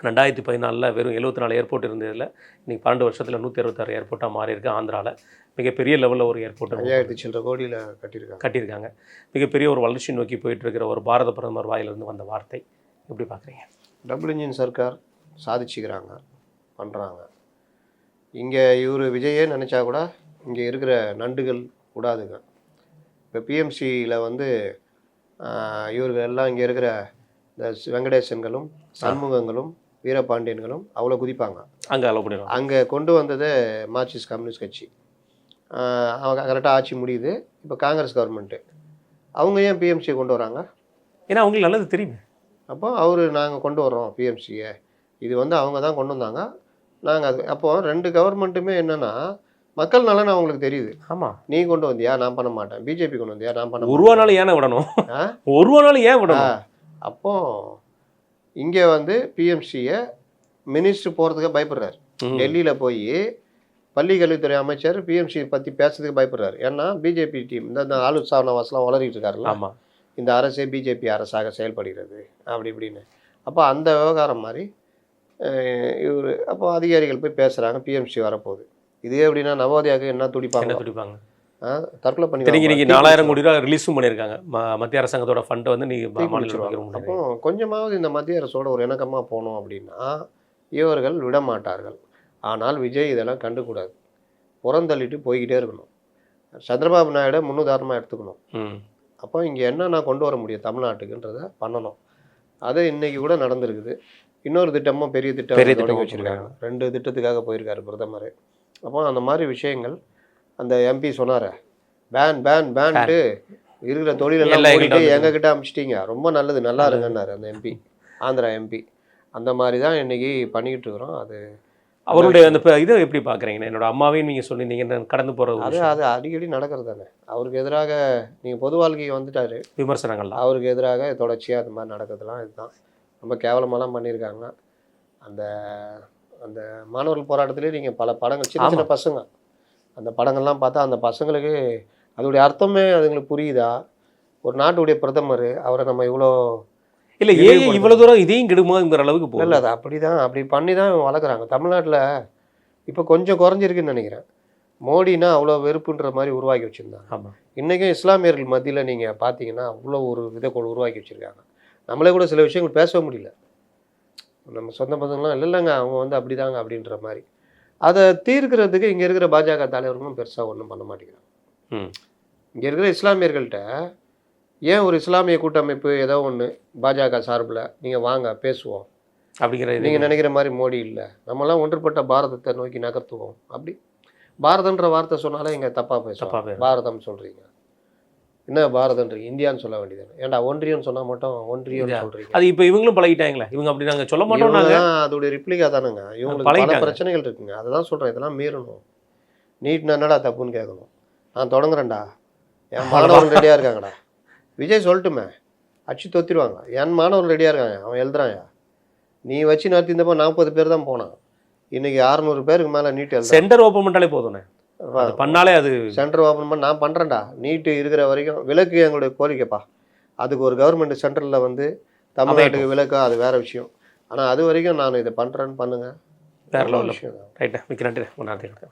2014 வெறும் 74 ஏர்போர்ட் இருந்ததில் இன்றைக்கி 12 வருஷத்தில் 166 ஏர்போர்ட்டாக மாறியிருக்கு. ஆந்திராவில் மிகப்பெரிய லெவலில் ஒரு ஏர்போர்ட் 5000 சில்லற கோடியில் கட்டியிருக்காங்க. மிகப்பெரிய ஒரு வளர்ச்சி நோக்கி போயிட்டுருக்கிற ஒரு பாரத பிரதமர் வாயிலிருந்து வந்த வார்த்தை எப்படி பார்க்குறீங்க? டபுள் இன்ஜின் சர்க்கார் சாதிச்சுக்கிறாங்க, பண்ணுறாங்க. இங்கே இவர் விஜயே நினச்சா கூட இங்கே இருக்கிற நண்டுகள் விடாதுங்க. இப்போ பிஎம்சியில் வந்து இவர்கள் எல்லாம் இங்கே இருக்கிற இந்த வெங்கடேசன்களும் சண்முகங்களும் வீரபாண்டியன்களும் அவ்வளோ குதிப்பாங்க. அங்கே கொண்டு வந்தது மார்க்சிஸ்ட் கம்யூனிஸ்ட் கட்சி. அவங்க கரெக்டாக ஆட்சி முடியுது. இப்போ காங்கிரஸ் கவர்மெண்ட்டு அவங்க ஏன் பிஎம்சியை கொண்டு வராங்க? ஏன்னா அவங்களுக்கு நல்லது தெரியும். அப்போ நாங்கள் கொண்டு வர்றோம் பிஎம்சியை, இது வந்து அவங்க தான் கொண்டு வந்தாங்க நாங்கள் அது. அப்போது 2 கவர்மெண்ட்டுமே என்னென்னா மக்கள் நலன் அவங்களுக்கு தெரியுது. ஆமாம், நீ கொண்டு வந்தியா நான் பண்ண மாட்டேன், பிஜேபி கொண்டு வந்தியா நான் பண்ண, ஒருவானாலும் ஏன் விடணும், ஒருவானாலும் ஏன் விடணும். அப்போது இங்கே வந்து பிஎம்சியை மினிஸ்டர் போகிறதுக்கு பயப்படுறாரு. டெல்லியில் போய் பள்ளி கல்வித்துறை அமைச்சர் பிஎம்சி பற்றி பேசுறதுக்கு பயப்படுறாரு. ஏன்னா பிஜேபி டீம் இந்த ஆளு சாவனவாசலாம் வளரிட்டு இருக்காருல்ல, ஆமாம், இந்த அரசே பிஜேபி அரசாக செயல்படுகிறது அப்படி இப்படின்னு. அப்போ அந்த விவகாரம் மாதிரி இவர் அப்போ அதிகாரிகள் போய் பேசுகிறாங்க, பிஎம்சி வரப்போகுது. இதே எப்படின்னா நவோதயாவுக்கு என்ன துடிப்பாங்க, தற்கொலை பண்ணி. இன்னைக்கு 4000 கோடி ரூபா ரிலீஸும் பண்ணியிருக்காங்க மத்திய அரசாங்கத்தோட ஃபண்டை வந்து நீங்கள். அப்போ கொஞ்சமாவது இந்த மத்திய அரசோட ஒரு இணக்கமாக போனோம் அப்படின்னா இவர்கள் விட மாட்டார்கள். ஆனால் விஜய் இதெல்லாம் கண்டுக்கூடாது, புறந்தள்ளிட்டு போய்கிட்டே இருக்கணும். சந்திரபாபு நாயுடு முன்னுதாரணமாக எடுத்துக்கணும். அப்போ இங்கே என்ன கொண்டு வர முடியும் தமிழ்நாட்டுக்குன்றதை பண்ணணும். அது இன்றைக்கி கூட நடந்திருக்குது. இன்னொரு திட்டமும் பெரிய திட்டம் தொடங்கி வச்சுருக்காங்க. 2 திட்டத்துக்காக போயிருக்காரு பிரதமர். அப்போ அந்த மாதிரி விஷயங்கள் அந்த எம்பி சொன்னார், பேன்ட்டு இருக்கிற தொழிலெல்லாம் போயிட்டு எங்ககிட்ட அனுப்பிச்சிட்டிங்க, ரொம்ப நல்லது, நல்லா இருங்கன்னாரு அந்த எம்பி, ஆந்திரா எம்பி. அந்த மாதிரி தான் இன்றைக்கி பண்ணிக்கிட்டு இருக்கிறோம். அது அவருடைய அந்த இதை எப்படி பார்க்குறீங்கண்ணா? என்னோட அம்மாவையும் நீங்கள் சொல்லியிருந்தீங்க கடந்து போகிறது, அது அடிக்கடி நடக்கிறது தானே. அவருக்கு எதிராக நீங்கள் பொது வாழ்க்கை வந்துட்டார், விமர்சனங்கள்லாம் அவருக்கு எதிராக தொடர்ச்சியாக அது மாதிரி நடக்கிறதுலாம் இதுதான். ரொம்ப கேவலமாலாம் பண்ணியிருக்காங்க. அந்த அந்த மாணவர்கள் போராட்டத்திலே நீங்கள் பல படங்கள், சின்ன சின்ன பசங்க, அந்த படங்கள்லாம் பார்த்தா அந்த பசங்களுக்கு அதோடைய அர்த்தமே அதுங்களுக்கு புரியுதா? ஒரு நாட்டுடைய பிரதமர், அவரை நம்ம இவ்வளோ இல்லை இவ்வளோ தூரம் இதையும் கெடுமாங்கிற அளவுக்கு போகல. இல்லை, அது அப்படி பண்ணி தான் வளர்க்குறாங்க. தமிழ்நாட்டில் இப்போ கொஞ்சம் குறைஞ்சிருக்குன்னு நினைக்கிறேன். மோடினா அவ்வளோ வெறுப்புன்ற மாதிரி உருவாக்கி வச்சுருந்தாங்க. ஆமாம், இன்றைக்கும் இஸ்லாமியர்கள் மத்தியில் நீங்கள் பார்த்தீங்கன்னா அவ்வளோ ஒரு இதை உருவாக்கி வச்சுருக்காங்க. நம்மளே கூட சில விஷயங்கள் பேச முடியல. நம்ம சொந்த பசங்களாம் இல்லைங்க அவங்க வந்து அப்படி தாங்க அப்படின்ற மாதிரி. அதை தீர்க்கிறதுக்கு இங்கே இருக்கிற பாஜக தலைவர்களும் பெருசாக ஒன்றும் பண்ண மாட்டேங்கிறாங்க. இங்கே இருக்கிற இஸ்லாமியர்கள்ட்ட ஏன் ஒரு இஸ்லாமிய கூட்டமைப்பு ஏதோ ஒன்று பாஜக சார்பில் நீங்கள் வாங்க பேசுவோம் அப்படிங்கிற நீங்கள் நினைக்கிற மாதிரி மோடி இல்லை, நம்மளாம் ஒன்றுபட்ட பாரதத்தை நோக்கி நகர்த்துவோம். அப்படி பாரதன்ற வார்த்தை சொன்னாலே இங்கே தப்பாக பேசுவாங்க. பாரதம் சொல்கிறீங்க, என்ன பாரதன்றீங்க, இந்தியான்னு சொல்ல வேண்டியது. ஏன்டா ஒன்றியம்னு சொன்னால் மட்டும் ஒன்றியம் சொல்கிறீங்க. அது இப்போ இவங்களும் பழகிட்டாங்களே, இவங்க அப்படி நாங்கள் சொல்ல மாட்டோம். அதோடைய ரிப்ளிகா தானுங்க. இவங்களுக்கு பல பிரச்சனைகள் இருக்குங்க. அதை தான் சொல்கிறேன், இதெல்லாம் மீறணும். நீட்னா என்னடா தப்புன்னு கேட்கணும். நான் தொடங்குறேன்டா, என் மாணவர்கள் ரெடியாக இருக்காங்கடா, விஜய் சொல்லட்டுமே, அச்சு தொத்திடுவாங்க. என் மாணவர்கள் ரெடியாக இருக்காங்க, அவன் எழுதுறாயா, நீ வச்சு நடத்திருந்தப்போ 40 பேர் தான் போனான், இன்னைக்கு 600 பேருக்கு மேலே நீட் எழுத. சென்டர் ஓப்பன் பண்ணாலே போதும், பண்ணாலே அது சென்டர் ஓப்பன் பண்ண நான் பண்ணுறேன்டா. நீட்டு இருக்கிற வரைக்கும் விலக்கு எங்களுடைய கோரிக்கைப்பா. அதுக்கு ஒரு கவர்மெண்ட் சென்டரில் வந்து தமிழ்நாட்டுக்கு விலக்கா அது வேற விஷயம். ஆனால் அது வரைக்கும் நான் இதை பண்ணுறேன்னு பண்ணுங்க. வேற லெவலில் விஷயம் தான். ரைட்டு. மிக்க நன்றி. நன்றி.